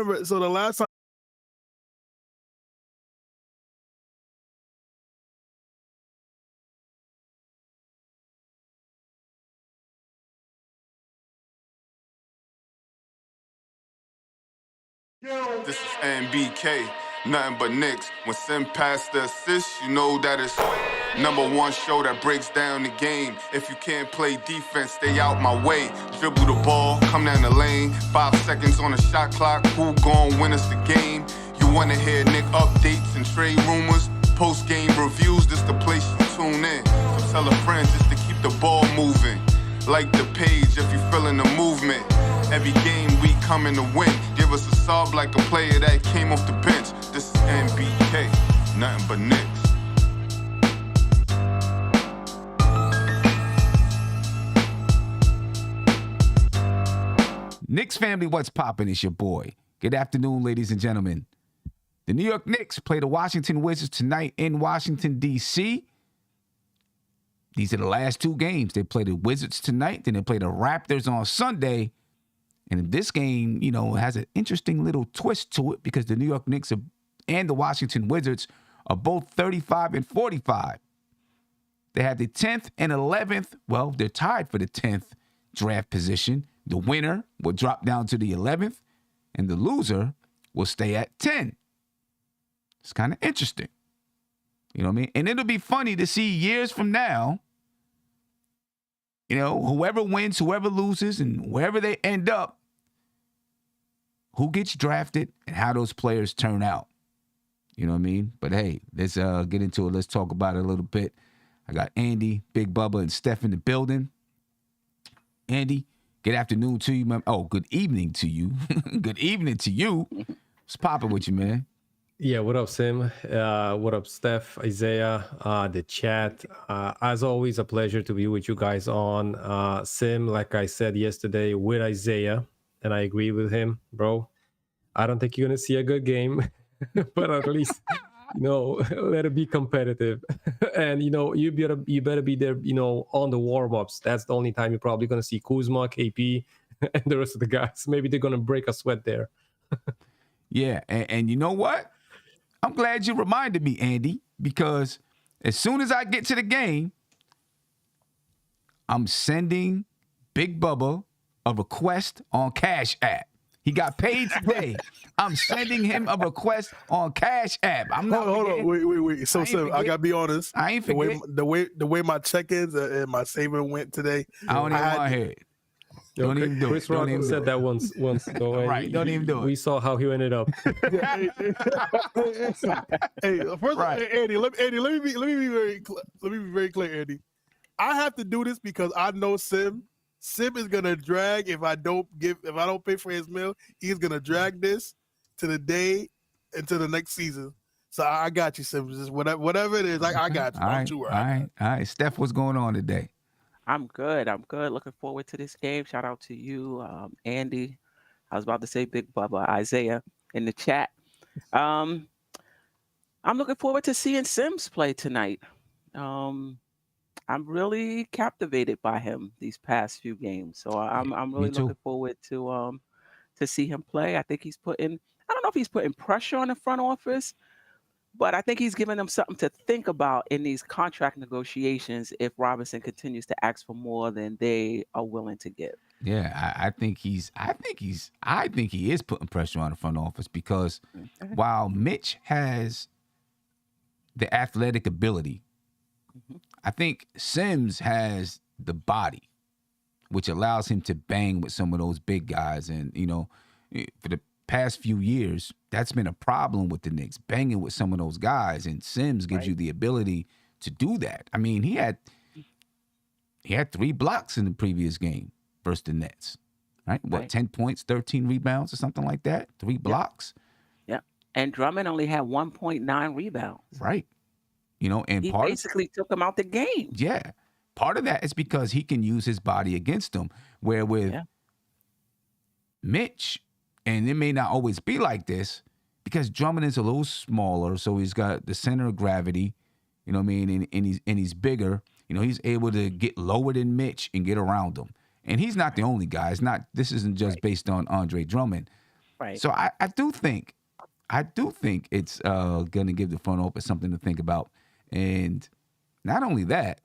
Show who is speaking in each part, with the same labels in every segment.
Speaker 1: remember. So the last time.
Speaker 2: This is NBK, nothing but Knicks. When Sim passed the assist, you know that it's #1 show that breaks down the game. If you can't play defense, stay out my way. Dribble the ball, come down the lane. 5 seconds on the shot clock, who gon' win us the game? You wanna hear Nick updates and trade rumors? Post-game reviews, this the place you tune in. So tell a friend just to keep the ball moving. Like the page if you feeling the movement. Every game we coming to win. Give us a sub like a player that came off the bench. This is NBK, nothing but Knicks.
Speaker 3: Knicks family, what's poppin'? It's your boy. Good afternoon, ladies and gentlemen. The New York Knicks play the Washington Wizards tonight in Washington, D.C. These are the last 2 games. They play the Wizards tonight, then they play the Raptors on Sunday. And this game, has an interesting little twist to it because the New York Knicks and the Washington Wizards are both 35 and 45. They have the 10th and 11th. Well, they're tied for the 10th draft position. The winner will drop down to the 11th, and the loser will stay at 10. It's kind of interesting. You know what I mean? And it'll be funny to see years from now, whoever wins, whoever loses, and wherever they end up, who gets drafted and how those players turn out. You know what I mean? But hey, let's get into it. Let's talk about it a little bit. I got Andy, Big Bubba, and Steph in the building. Andy, good afternoon to you, man. Oh, good evening to you. Good evening to you. What's popping with you, man?
Speaker 4: Yeah, what up, Sim? What up, Steph, Isaiah, the chat. As always, a pleasure to be with you guys on. Sim, like I said yesterday with Isaiah, and I agree with him, bro. I don't think you're going to see a good game, but at least, let it be competitive. And, you better be there, on the warm-ups. That's the only time you're probably going to see Kuzma, KP, and the rest of the guys. Maybe they're going to break a sweat there.
Speaker 3: Yeah, and you know what? I'm glad you reminded me, Andy, because as soon as I get to the game, I'm sending Big Bubba a request on Cash App. He got paid today. I'm sending him a request on Cash App. I'm not.
Speaker 1: Hold on, wait. So I gotta be honest.
Speaker 3: I ain't forget.
Speaker 1: The way my check-ins and my saving went today.
Speaker 3: I don't even want to hear it. Don't even do
Speaker 4: Chris
Speaker 3: it. Don't even
Speaker 4: said that once ago.
Speaker 3: Right, don't even do it.
Speaker 4: We saw how he ended up.
Speaker 1: Hey, first,
Speaker 3: Right.
Speaker 1: Andy, let me be very clear, Andy. I have to do this because I know Sim. Sim is gonna drag if I don't pay for his meal. He's gonna drag this to the day into the next season. So I got you, Sim. Just whatever it is, I got you.
Speaker 3: All right. Steph, what's going on today?
Speaker 5: I'm good. Looking forward to this game. Shout out to you, Andy. I was about to say Big Bubba, Isaiah in the chat. I'm looking forward to seeing Sims play tonight. I'm really captivated by him these past few games. So I'm really looking forward to see him play. I think I don't know if he's putting pressure on the front office, but I think he's giving them something to think about in these contract negotiations if Robinson continues to ask for more than they are willing to give.
Speaker 3: Yeah, I think he is putting pressure on the front office because while Mitch has the athletic ability, I think Sims has the body, which allows him to bang with some of those big guys. And, for the past few years, that's been a problem with the Knicks, banging with some of those guys. And Sims gives you the ability to do that. I mean, he had 3 blocks in the previous game versus the Nets, right? 10 points, 13 rebounds or something like that? 3 blocks?
Speaker 5: Yeah. And Drummond only had 1.9 rebounds.
Speaker 3: Right. And
Speaker 5: he basically took him out the game.
Speaker 3: Yeah. Part of that is because he can use his body against him, where with Mitch, and it may not always be like this, because Drummond is a little smaller, so he's got the center of gravity, you know what I mean, and he's bigger. He's able to get lower than Mitch and get around him. And he's not the only guy. This isn't just based on Andre Drummond.
Speaker 5: Right.
Speaker 3: So I do think it's going to give the front office something to think about. And not only that,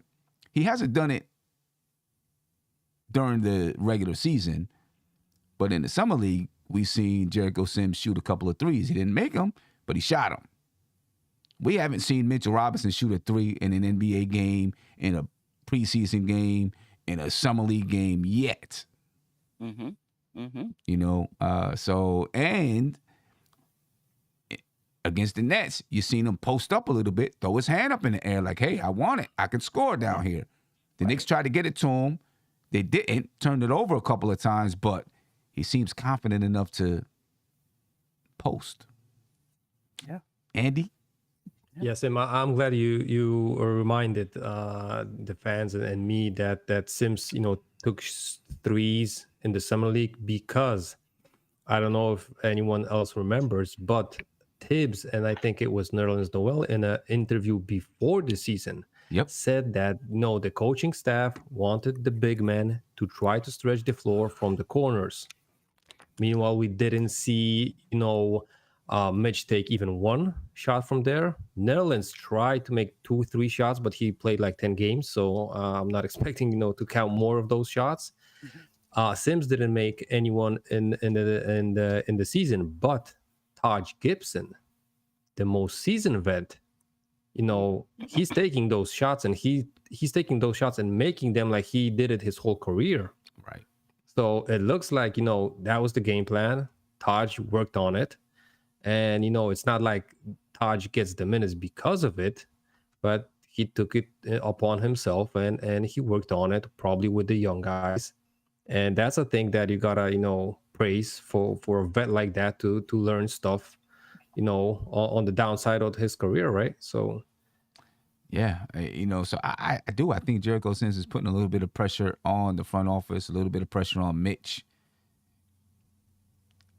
Speaker 3: he hasn't done it during the regular season, but in the summer league, we've seen Jericho Sims shoot a couple of threes. He didn't make them, but he shot them. We haven't seen Mitchell Robinson shoot a three in an NBA game, in a preseason game, in a summer league game yet.
Speaker 5: Mm-hmm. Mm-hmm.
Speaker 3: You know, and against the Nets, you seen him post up a little bit, throw his hand up in the air like, hey, I want it. I can score down here. The Knicks tried to get it to him. They didn't, turned it over a couple of times, but he seems confident enough to post.
Speaker 5: Yeah.
Speaker 3: Andy?
Speaker 4: Yes, and I'm glad you reminded the fans and me that Sims, took threes in the summer league, because I don't know if anyone else remembers, but Tibbs, and I think it was Nerlens Noel, in an interview before the season, said that the coaching staff wanted the big men to try to stretch the floor from the corners. Meanwhile, we didn't see Mitch take even one shot from there. Netherlands tried to make 2-3 shots, but he played like 10 games, so I'm not expecting to count more of those shots. Sims didn't make anyone in the season, but Taj Gibson, the most seasoned vet, he's taking those shots, and he's taking those shots and making them like he did it his whole career.
Speaker 3: Right.
Speaker 4: So it looks like that was the game plan. Taj worked on it. And, it's not like Taj gets the minutes because of it, but he took it upon himself and he worked on it, probably with the young guys. And that's a thing that you gotta, praise for a vet like that to learn stuff, on the downside of his career, right? So.
Speaker 3: Yeah, so I do. I think Jericho Sims is putting a little bit of pressure on the front office, a little bit of pressure on Mitch.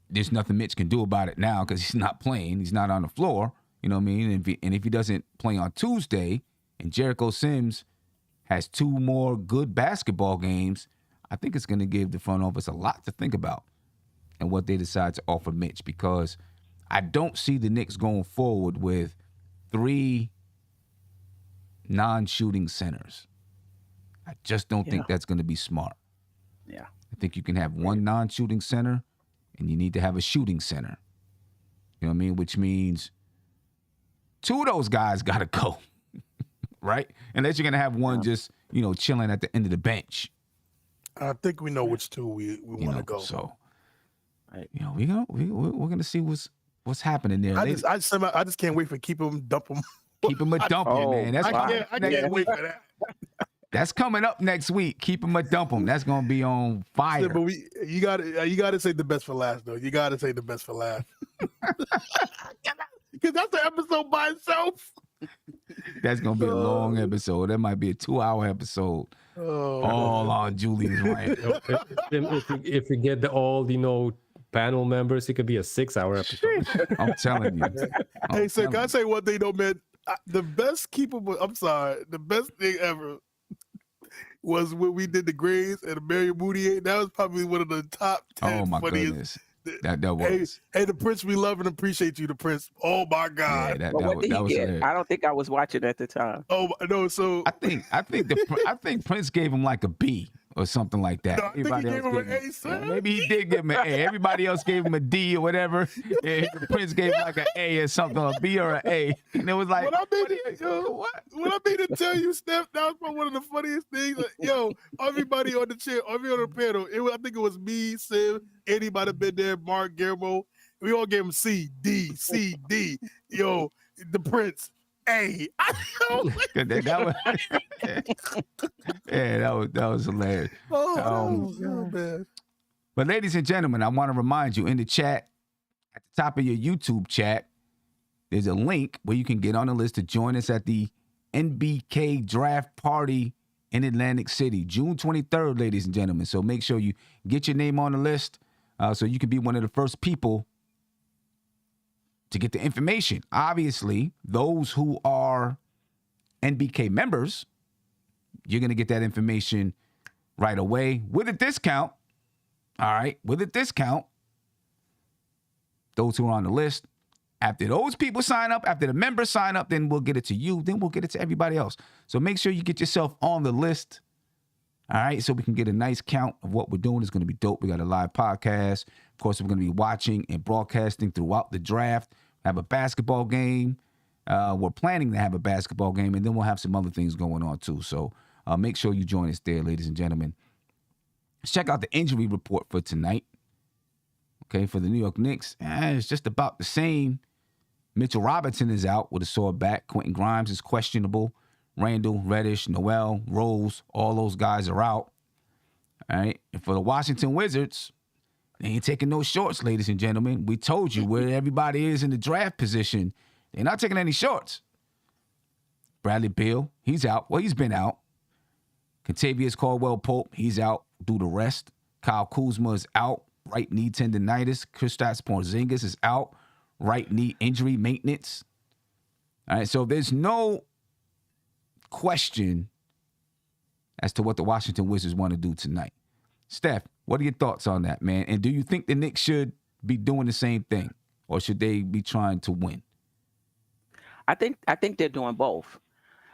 Speaker 3: There's nothing Mitch can do about it now because he's not playing. He's not on the floor. You know what I mean? And if he doesn't play on Tuesday and Jericho Sims has 2 more good basketball games, I think it's going to give the front office a lot to think about and what they decide to offer Mitch, because I don't see the Knicks going forward with 3 non-shooting centers. I just don't think that's going to be smart.
Speaker 5: Yeah.
Speaker 3: I think you can have 1 non-shooting center, and you need to have a shooting center. You know what I mean? Which means 2 of those guys got to go, right? Unless you're going to have one just, chilling at the end of the bench.
Speaker 1: I think we know which 2 we want to go.
Speaker 3: So,
Speaker 5: right.
Speaker 3: we're going to see what's happening there.
Speaker 1: I just can't wait for keep them, dump them.
Speaker 3: Keep him a dumping, man. That's
Speaker 1: I can't wait for that.
Speaker 3: That's coming up next week. Keep him a dump him. That's gonna be on fire.
Speaker 1: Yeah, but you gotta say the best for last, though. You gotta say the best for last, because that's the episode by itself.
Speaker 3: That's gonna be a long episode. That might be a 2-hour episode. All on Julius Randle.
Speaker 4: If you get all panel members, it could be a 6-hour episode.
Speaker 3: I'm telling you.
Speaker 1: Hey, so can I say one thing though, man? The best the best thing ever was when we did the grades and the Mary Moody. That was probably one of the top 10
Speaker 3: Oh my
Speaker 1: funniest.
Speaker 3: goodness. That was.
Speaker 1: Hey, the Prince, we love and appreciate you, the Prince. Oh my God.
Speaker 3: Yeah,
Speaker 5: But what did he
Speaker 3: was
Speaker 5: get?
Speaker 3: hilarious.
Speaker 5: I don't think I was watching at the time.
Speaker 1: Oh no, so
Speaker 3: I think Prince gave him like a B or something like that.
Speaker 1: No, I think he gave him an A, son.
Speaker 3: Maybe he did give him an A. Everybody else gave him a D or whatever. And Prince gave him like an A or something, a B or an A. And it was like,
Speaker 1: what I mean to tell you, Steph, that was probably one of the funniest things. Like, everybody on the chair, everybody on the panel, I think it was me, Sim, Eddie might have been there, Mark, Guillermo. We all gave him C, D, C, D. The Prince, A.
Speaker 3: That was hilarious.
Speaker 1: Man.
Speaker 3: But ladies and gentlemen, I want to remind you, in the chat, at the top of your YouTube chat, there's a link where you can get on the list to join us at the NBK draft party in Atlantic City, June 23rd, ladies and gentlemen. So make sure you get your name on the list so you can be one of the first people to get the information. Obviously, those who are NBK members, you're going to get that information right away with a discount. All right, with a discount. those who are on the list. After those people sign up, after the members sign up, then we'll get it to you. Then we'll get it to everybody else. So make sure you get yourself on the list. All right, so we can get a nice count of what we're doing. It's going to be dope. We got a live podcast. Of course, we're going to be watching and broadcasting throughout the draft. Have a basketball game. We're planning to have a basketball game, and then we'll have some other things going on too. So make sure you join us there, ladies and gentlemen. Let's check out the injury report for tonight. Okay, for the New York Knicks, it's just about the same. Mitchell Robinson is out with a sore back. Quentin Grimes is questionable. Randall, Reddish, Noel, Rose, all those guys are out. All right. And for the Washington Wizards, they ain't taking no shorts, ladies and gentlemen. We told you where everybody is in the draft position. They're not taking any shorts. Bradley Beal, he's out. Well, he's been out. Kentavious Caldwell-Pope, he's out due to rest. Kyle Kuzma is out. Right knee tendonitis. Kristaps Porzingis is out. Right knee injury maintenance. All right. So there's no question as to what the Washington Wizards want to do tonight. Steph, what are your thoughts on that, man? And do you think the Knicks should be doing the same thing, or should they be trying to win?
Speaker 5: I think they're doing both.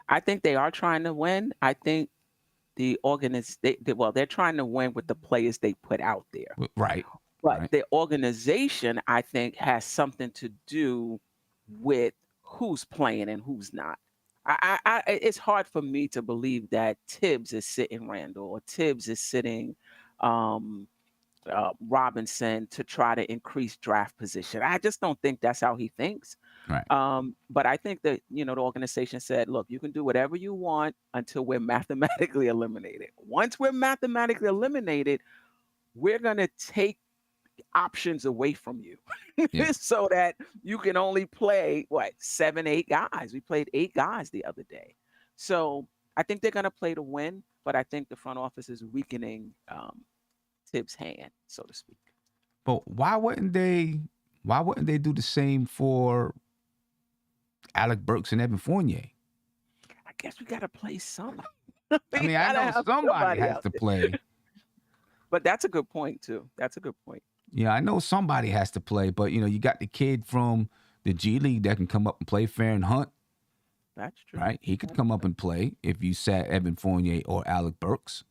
Speaker 5: I think they are trying to win. I think they're trying to win with the players they put out there.
Speaker 3: Right.
Speaker 5: But
Speaker 3: right.
Speaker 5: the organization, I think, has something to do with who's playing and who's not. It's hard for me to believe that Tibbs is sitting Randall or Tibbs is sitting Robinson to try to increase draft position. I just don't think that's how he thinks.
Speaker 3: Right.
Speaker 5: But I think that, the organization said, look, you can do whatever you want until we're mathematically eliminated. Once we're mathematically eliminated, we're going to take options away from you so that you can only play 7, 8 guys. We played 8 guys the other day. So I think they're going to play to win, but I think the front office is weakening Tibbs' hand, so to speak.
Speaker 3: But why wouldn't they do the same for Alec Burks and Evan Fournier?
Speaker 5: I guess we got to play some.
Speaker 3: I know somebody has to play.
Speaker 5: But that's a good point too. That's a good point.
Speaker 3: Yeah, I know somebody has to play, but you got the kid from the G League that can come up and play, Farron Hunt.
Speaker 5: That's true.
Speaker 3: Right? He could come up and play if you sat Evan Fournier or Alec Burks.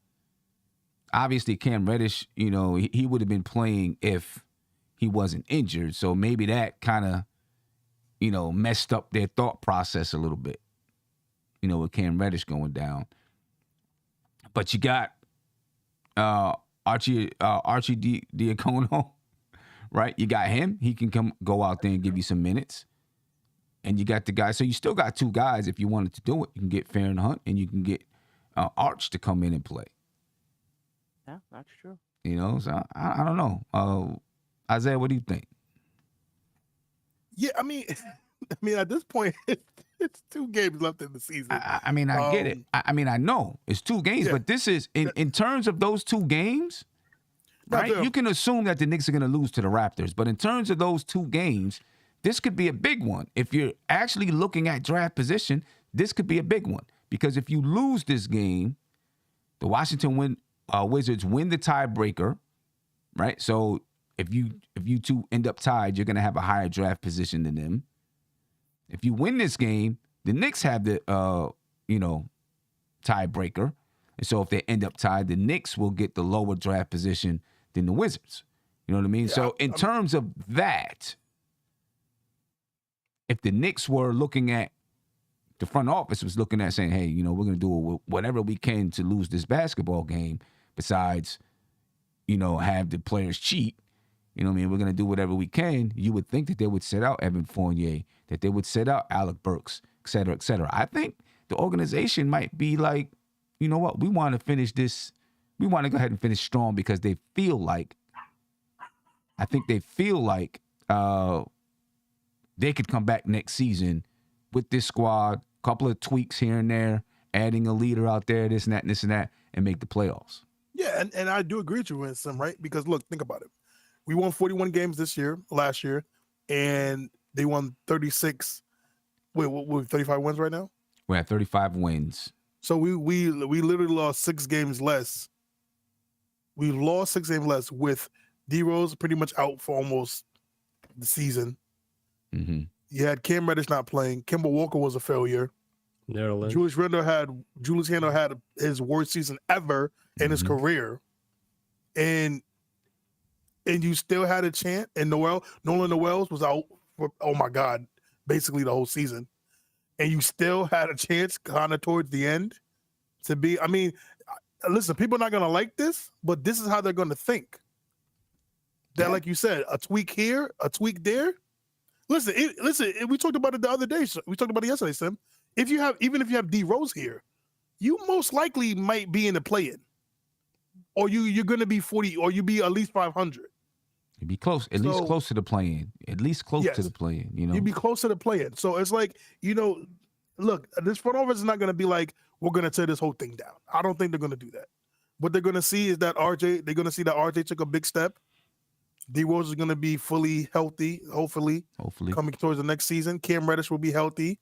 Speaker 3: Obviously, Cam Reddish, he would have been playing if he wasn't injured. So maybe that kind of, messed up their thought process a little bit, with Cam Reddish going down. But you got Archie Diacono, right? You got him. He can go out there and give you some minutes. And you got the guy. So you still got 2 guys if you wanted to do it. You can get Farron Hunt and you can get Arch to come in and play.
Speaker 5: Yeah, that's true.
Speaker 3: So I don't know. Isaiah, what do you think?
Speaker 1: Yeah, I mean, at this point, it's 2 games left in the season.
Speaker 3: I get it. I know it's 2 games, but this is in terms of those 2 games, right? You can assume that the Knicks are going to lose to the Raptors, but in terms of those 2 games, this could be a big one. If you're actually looking at draft position, this could be a big one because if you lose this game, the Washington Wizards win the tiebreaker, right? So if you 2 end up tied, you're going to have a higher draft position than them. If you win this game, the Knicks have the tiebreaker. And so if they end up tied, the Knicks will get the lower draft position than the Wizards. You know what I mean? Yeah, so in terms of that, if the Knicks were looking at, the front office was looking at saying, hey, we're going to do whatever we can to lose this basketball game besides, have the players cheat. We're going to do whatever we can. You would think that they would set out Evan Fournier, that they would set out Alec Burks, et cetera, et cetera. I think the organization might be like, you know what? We want to finish this. We want to go ahead and finish strong because they feel like, they could come back next season with this squad, couple of tweaks here and there, adding a leader out there, this and that, and make the playoffs.
Speaker 1: Yeah, and I do agree with you with some, right? Because look, think about it. We won 41 games last year, and they won 36. Wait, what 35 wins right now?
Speaker 3: We're at 35 wins.
Speaker 1: So we literally lost 6 games less. We lost 6 games less with D-Rose pretty much out for almost the season.
Speaker 3: Mm-hmm.
Speaker 1: You had Cam Reddish not playing. Kemba Walker was a failure.
Speaker 4: Netherlands.
Speaker 1: Julius Randle had his worst season ever in his career, and you still had a chance. And Nolan Noel was out for, oh my God, basically the whole season, and you still had a chance kind of towards the end to be. I mean, listen, people are not gonna like this, but this is how they're gonna think. That, like you said, a tweak here, a tweak there. Listen, we talked about it the other day. We talked about it yesterday, Sim. Even if you have D Rose here, you most likely might be in the play-in, or you're going to be 40, or you be at least 500.
Speaker 3: You'd be close, at least close to the play-in. At least close to the play-in. You know,
Speaker 1: you'd be close to the play-in. So it's like, look, this front office is not going to be like, we're going to tear this whole thing down. I don't think they're going to do that. What they're going to see is that RJ took a big step. D Rose is going to be fully healthy, hopefully coming towards the next season. Cam Reddish will be healthy.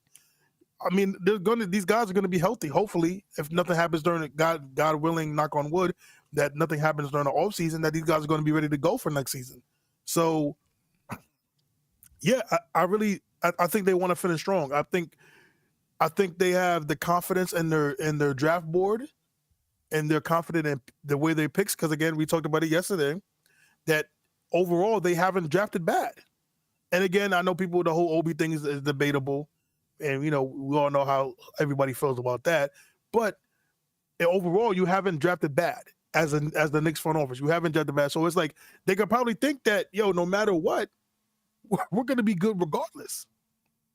Speaker 1: I mean, these guys are going to be healthy, hopefully, if nothing happens during God willing, knock on wood, that nothing happens during the offseason, that these guys are going to be ready to go for next season. So, yeah, I think they want to finish strong. I think they have the confidence in their draft board, and they're confident in the way they picks. Because again, we talked about it yesterday, that overall they haven't drafted bad. And again, I know the whole Obi thing is debatable. And, we all know how everybody feels about that. But overall, you haven't drafted bad as the Knicks front office. You haven't drafted bad. So it's like they could probably think that, no matter what, we're going to be good regardless.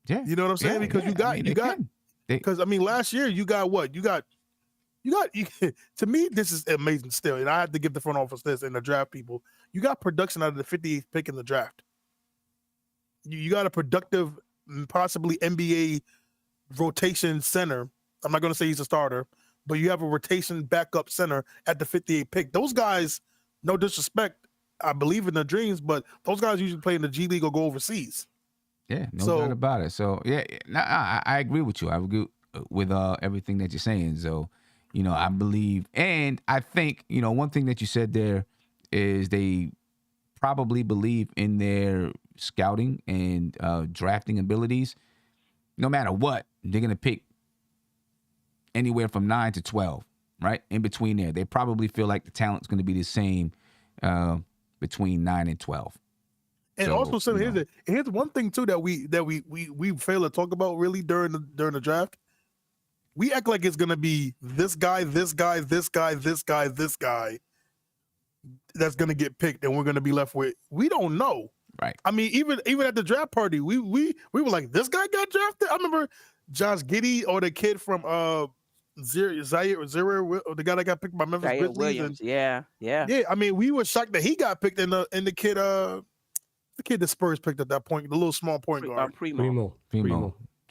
Speaker 3: Yeah.
Speaker 1: You know what I'm saying? Because because last year you got what? You got to me, this is amazing still. And I have to give the front office this and the draft people. You got production out of the 58th pick in the draft. You got a productive, possibly NBA rotation center. I'm not going to say he's a starter, but you have a rotation backup center at the 58th pick. Those guys, no disrespect, I believe in their dreams, but those guys usually play in the G League or go overseas.
Speaker 3: Yeah, no doubt about it. So, yeah, I agree with you. I agree with everything that you're saying. So, I believe, and I think, one thing that you said there is they probably believe in their scouting and drafting abilities. No matter what, they're going to pick anywhere from 9 to 12, right? In between there. They probably feel like the talent's going to be the same between 9 and 12.
Speaker 1: And so, also, here's one thing too that we fail to talk about really during the draft. We act like it's going to be this guy, this guy, this guy, this guy, this guy that's going to get picked, and we're going to be left with, we don't know.
Speaker 3: Right. I
Speaker 1: mean, even at the draft party, we were like, this guy got drafted. I remember Josh Giddey or the kid from Zaire, the guy that got picked by Memphis Grizzlies.
Speaker 5: Williams. Yeah.
Speaker 1: I mean, we were shocked that he got picked, and the kid the Spurs picked at that point, the little small point guard.
Speaker 4: Primo.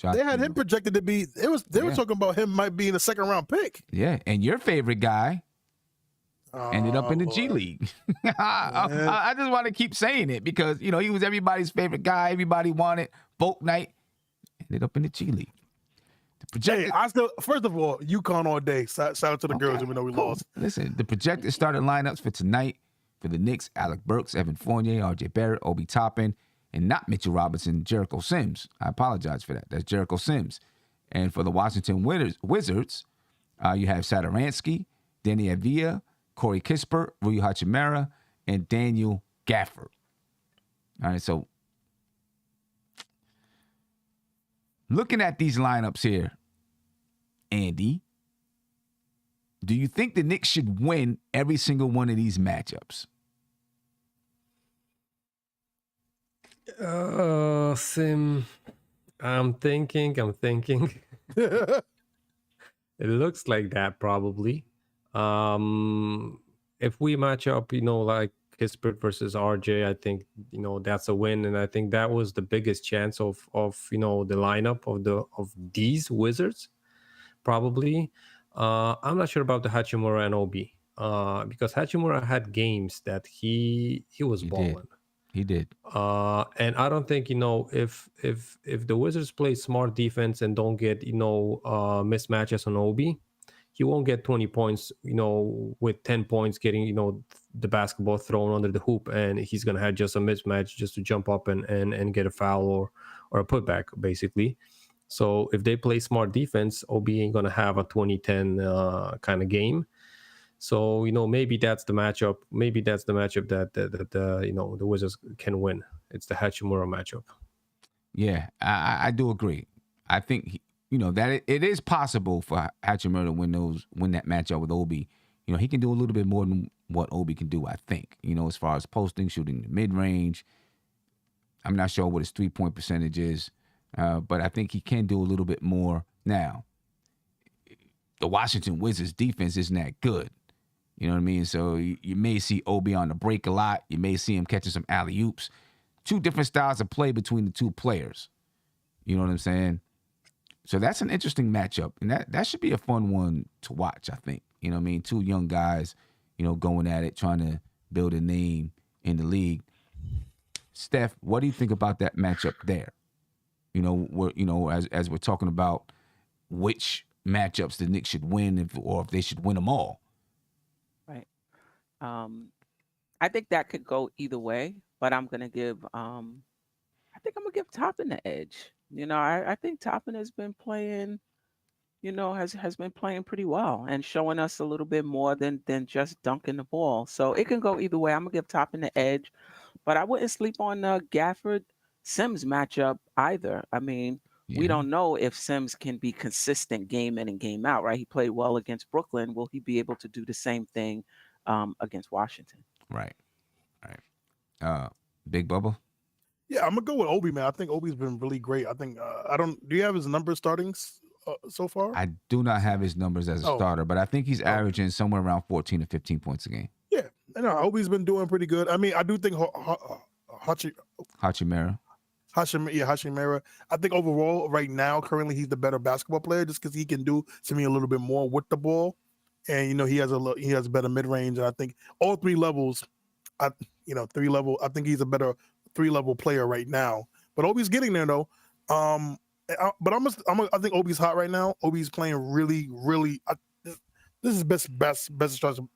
Speaker 1: They had him projected to be. They were talking about him might be in a second round pick.
Speaker 3: Yeah, and your favorite guy ended up in the G League. I just want to keep saying it because he was everybody's favorite guy. Everybody wanted vote night. Ended up in the G League.
Speaker 1: First of all, UConn all day. Shout out to the girls, even though we lost.
Speaker 3: Listen, the projected starting lineups for tonight for the Knicks: Alec Burks, Evan Fournier, RJ Barrett, Obi Toppin, and not Mitchell Robinson, Jericho Sims. I apologize for that. That's Jericho Sims. And for the Washington Wizards, you have Satoransky, Danny Avila, Corey Kispert, Rui Hachimura, and Daniel Gafford. All right, so looking at these lineups here, Andy, do you think the Knicks should win every single one of these matchups?
Speaker 4: Sim, I'm thinking. It looks like that probably. If we match up, like Kispert versus RJ, I think that's a win, and I think that was the biggest chance of the lineup of these Wizards, probably. I'm not sure about the Hachimura and Obi, because Hachimura had games that he was balling.
Speaker 3: He did.
Speaker 4: And I don't think, if the Wizards play smart defense and don't get, mismatches on Obi, he won't get 20 points, with 10 points getting, the basketball thrown under the hoop, and he's going to have just a mismatch just to jump up and get a foul or a putback, basically. So if they play smart defense, OB ain't going to have a 2010 kind of game. So, maybe that's the matchup. Maybe that's the matchup that the Wizards can win. It's the Hachimura matchup.
Speaker 3: Yeah, I do agree. I think that it is possible for Hachimura to win that matchup with Obi. He can do a little bit more than what Obi can do. I think. As far as posting, shooting the mid range. I'm not sure what his 3-point percentage is, but I think he can do a little bit more. Now, the Washington Wizards defense isn't that good. You know what I mean? So you may see Obi on the break a lot. You may see him catching some alley-oops. Two different styles of play between the two players. You know what I'm saying? So that's an interesting matchup. And that should be a fun one to watch, I think. You know what I mean? Two young guys, going at it, trying to build a name in the league. Steph, what do you think about that matchup there? As we're talking about which matchups the Knicks should win or if they should win them all.
Speaker 5: Right. I think that could go either way, but I'm gonna give Toppin the edge. I think Toppin has been playing, has been playing pretty well and showing us a little bit more than just dunking the ball. So it can go either way. I'm gonna give Toppin the edge, but I wouldn't sleep on the Gafford Sims matchup either. I mean, we don't know if Sims can be consistent game in and game out, right? He played well against Brooklyn. Will he be able to do the same thing against Washington?
Speaker 3: Right. Big Bubba?
Speaker 1: Yeah, I'm gonna go with Obi, man. I think Obi's been really great. I think do you have his numbers starting so far?
Speaker 3: I do not have his numbers as a starter, but I think he's averaging somewhere around 14 to 15 points a game.
Speaker 1: Yeah, Obi's been doing pretty good. I mean, I do think
Speaker 3: Hachimura.
Speaker 1: Hachimura. I think overall, right now, currently, he's the better basketball player just because he can do to me a little bit more with the ball, and he has better mid range. And I think all three levels, I think he's a better 3-level player right now. But Obi's getting there though. I think Obi's hot right now. Obi's playing really, really. This is best stretch of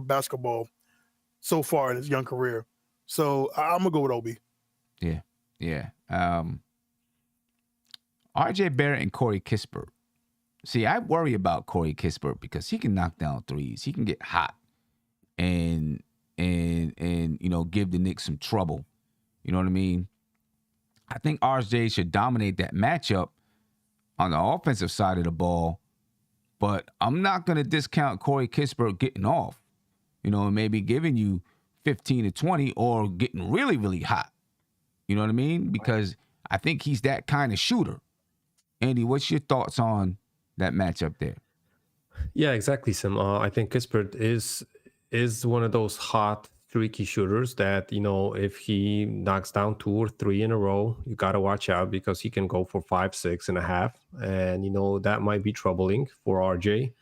Speaker 1: basketball so far in his young career. So I'm gonna go with Obi.
Speaker 3: Yeah. RJ Barrett and Corey Kispert. See, I worry about Corey Kispert because he can knock down threes. He can get hot and give the Knicks some trouble. You know what I mean? I think RJ should dominate that matchup on the offensive side of the ball, but I'm not going to discount Corey Kispert getting off, maybe giving you 15 to 20 or getting really, really hot. You know what I mean? Because I think he's that kind of shooter. Andy, what's your thoughts on that matchup there?
Speaker 4: Yeah, exactly, Sim. I think Kispert is one of those hot, streaky shooters that, if he knocks down 2 or 3 in a row, you got to watch out because he can go for 5, 6.5. And, that might be troubling for RJ.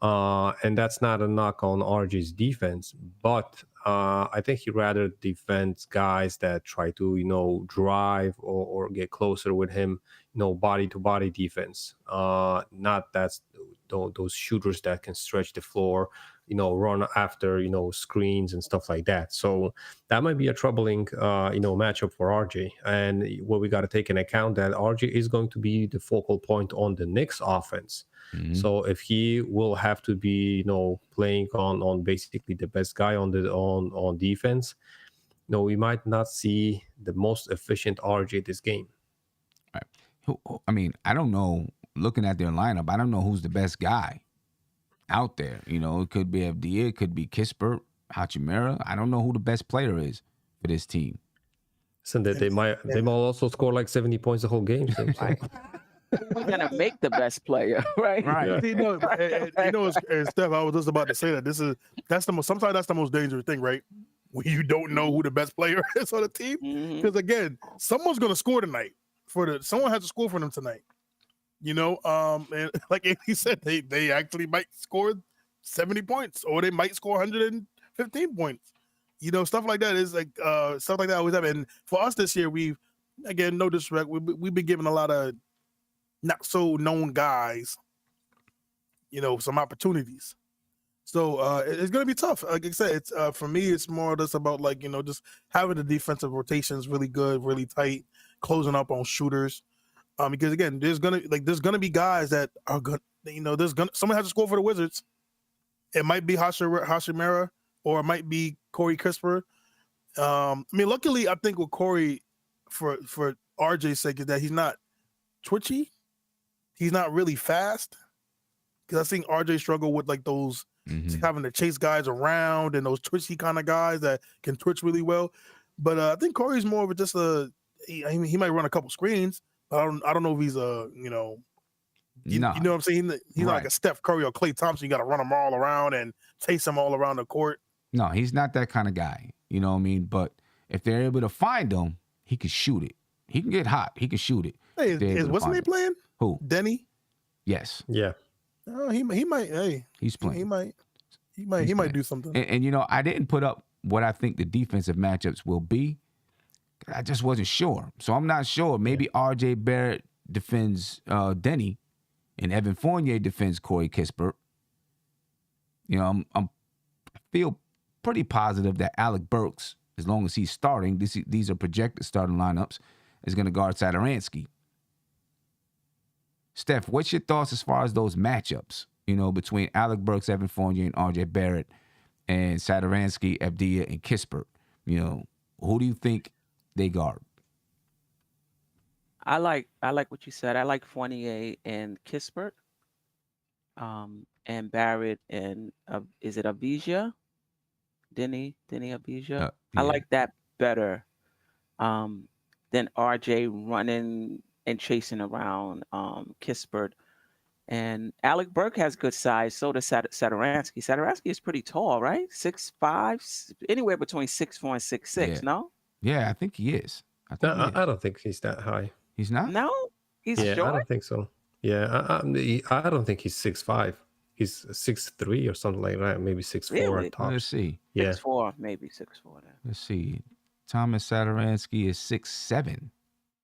Speaker 4: And that's not a knock on RJ's defense, but I think he'd rather defend guys that try to, drive or get closer with him, body to body defense. Not those shooters that can stretch the floor, run after, screens and stuff like that. So that might be a troubling, matchup for RJ. And what we got to take into account that RJ is going to be the focal point on the Knicks offense. Mm-hmm. So if he will have to be, playing on basically the best guy on defense, we might not see the most efficient RJ this game.
Speaker 3: Right. I mean, I don't know. Looking at their lineup, I don't know who's the best guy out there. It could be Avdia, it could be Kispert, Hachimura. I don't know who the best player is for this team.
Speaker 4: So that they might also score like 70 points the whole game. So.
Speaker 5: We're gonna make the best player, right?
Speaker 3: Right.
Speaker 1: Yeah. Steph, I was just about to say that sometimes that's the most dangerous thing, right? When you don't know who the best player is on the team, because again, someone's gonna score tonight. Someone has to score for them tonight. And like Andy said, they actually might score 70 points, or they might score 115 points. Stuff like that is like stuff like that always happen. And for us this year, we've, again, no disrespect, we've been given a lot of not so known guys, some opportunities. So it's gonna be tough. Like I said, it's for me, it's more just about like just having the defensive rotations really good, really tight, closing up on shooters. Because again, there's gonna be guys that are good. Someone has to score for the Wizards. It might be Hashimura or it might be Corey Kispert. Luckily, I think with Corey, for RJ's sake, is that he's not twitchy. He's not really fast. Because I've seen RJ struggle with like those having to chase guys around and those twitchy kind of guys that can twitch really well. But I think Corey's more of just he might run a couple screens. But I don't know if he's you know what I'm saying? He's not like a Steph Curry or Klay Thompson. You got to run them all around and chase them all around the court.
Speaker 3: No, he's not that kind of guy. You know what I mean? But if they're able to find him, he can shoot it. He can get hot. He can shoot it.
Speaker 1: Hey, is what's he playing?
Speaker 3: Who?
Speaker 1: Denny?
Speaker 3: Yes.
Speaker 4: Yeah.
Speaker 1: Oh, he might. Hey,
Speaker 3: he's playing.
Speaker 1: He might do something.
Speaker 3: And I didn't put up what I think the defensive matchups will be. I just wasn't sure, so I'm not sure. Maybe R.J. Barrett defends Denny, and Evan Fournier defends Corey Kispert. I feel pretty positive that Alec Burks, as long as he's starting, these are projected starting lineups, is going to guard Satoransky. Steph, what's your thoughts as far as those matchups, between Alec Burks, Evan Fournier, and R.J. Barrett, and Satoransky, Avdija, and Kispert? Who do you think they guard?
Speaker 5: I like what you said. I like Fournier and Kispert, and Barrett and is it Avdija? Denny Avdija?
Speaker 3: Yeah.
Speaker 5: I like that better than RJ running and chasing around Kispert. And Alec Burke has good size. So does Satoransky. Satoransky is pretty tall, right? 6'5", anywhere between 6'4" and 6'6".
Speaker 3: Yeah.
Speaker 5: No?
Speaker 3: Yeah, I think he is.
Speaker 4: I don't think he's that high.
Speaker 3: He's not?
Speaker 5: No? He's
Speaker 4: Yeah,
Speaker 5: short?
Speaker 4: I don't think so. Yeah, I don't think he's 6'5". He's 6'3" or something like that. Maybe 6'4"
Speaker 5: Really?
Speaker 4: tops.
Speaker 3: Let's see.
Speaker 4: Yeah.
Speaker 5: 6'4", maybe 6'4". Then.
Speaker 3: Let's see. Thomas Satoransky is 6'7".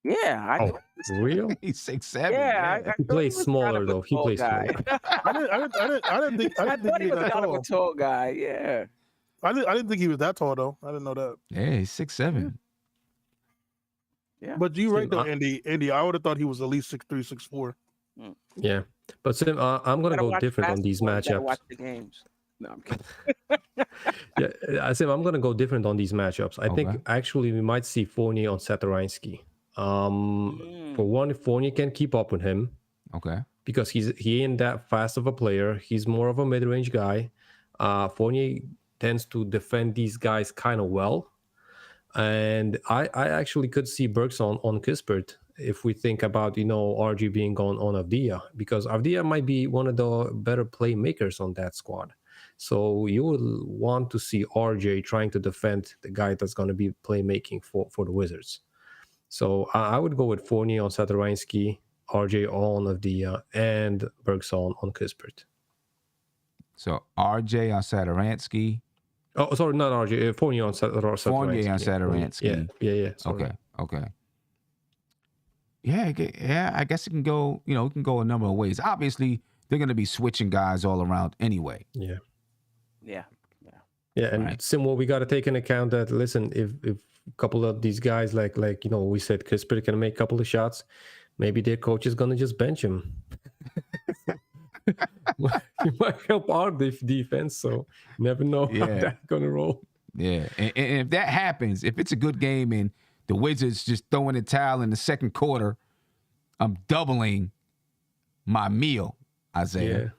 Speaker 5: Yeah,
Speaker 4: Oh, real?
Speaker 3: He's 6'7".
Speaker 5: yeah.
Speaker 4: He plays smaller though. He plays smaller.
Speaker 1: I didn't think
Speaker 5: I thought he was
Speaker 1: that
Speaker 5: kind of a
Speaker 1: tall.
Speaker 5: tall guy. Yeah.
Speaker 1: I didn't think he was that tall though. I didn't know that.
Speaker 3: Yeah, he's 6'7".
Speaker 5: Yeah.
Speaker 1: But you right though, Andy. I would have thought he was at least 6'3", 6'4".
Speaker 4: Yeah, but Sim, I'm gonna go different on these matchups.
Speaker 5: Watch the games. No, I'm kidding.
Speaker 4: Yeah, I said I'm gonna go different on these matchups. I think actually we might see Fournier on Satoransky. For one, Fournier can keep up with him.
Speaker 3: Okay.
Speaker 4: Because he ain't that fast of a player. He's more of a mid-range guy. Fournier tends to defend these guys kind of well. And I actually could see Burks on Kispert if we think about, RG being on Avdija, because Avdija might be one of the better playmakers on that squad. So you will want to see RJ trying to defend the guy that's going to be playmaking for the Wizards. So I would go with Fournier on Satoransky, RJ on Avdija, and Burks on Kispert.
Speaker 3: So RJ on Satoransky.
Speaker 4: Oh, sorry, not RJ. Fournier on Satoransky.
Speaker 3: Fournier on Satoransky.
Speaker 4: Yeah. Sorry.
Speaker 3: Okay. Yeah. I guess it can go. It can go a number of ways. Obviously, they're going to be switching guys all around anyway.
Speaker 4: Yeah. And
Speaker 3: Right.
Speaker 4: Sim, we got to take into account that, listen, if a couple of these guys, like we said, Kispert can make a couple of shots, maybe their coach is going to just bench him. He might help our defense, so never know how that's going to roll.
Speaker 3: Yeah, and if that happens, if it's a good game and the Wizards just throwing the towel in the second quarter, I'm doubling my meal, Isaiah.
Speaker 4: Yeah.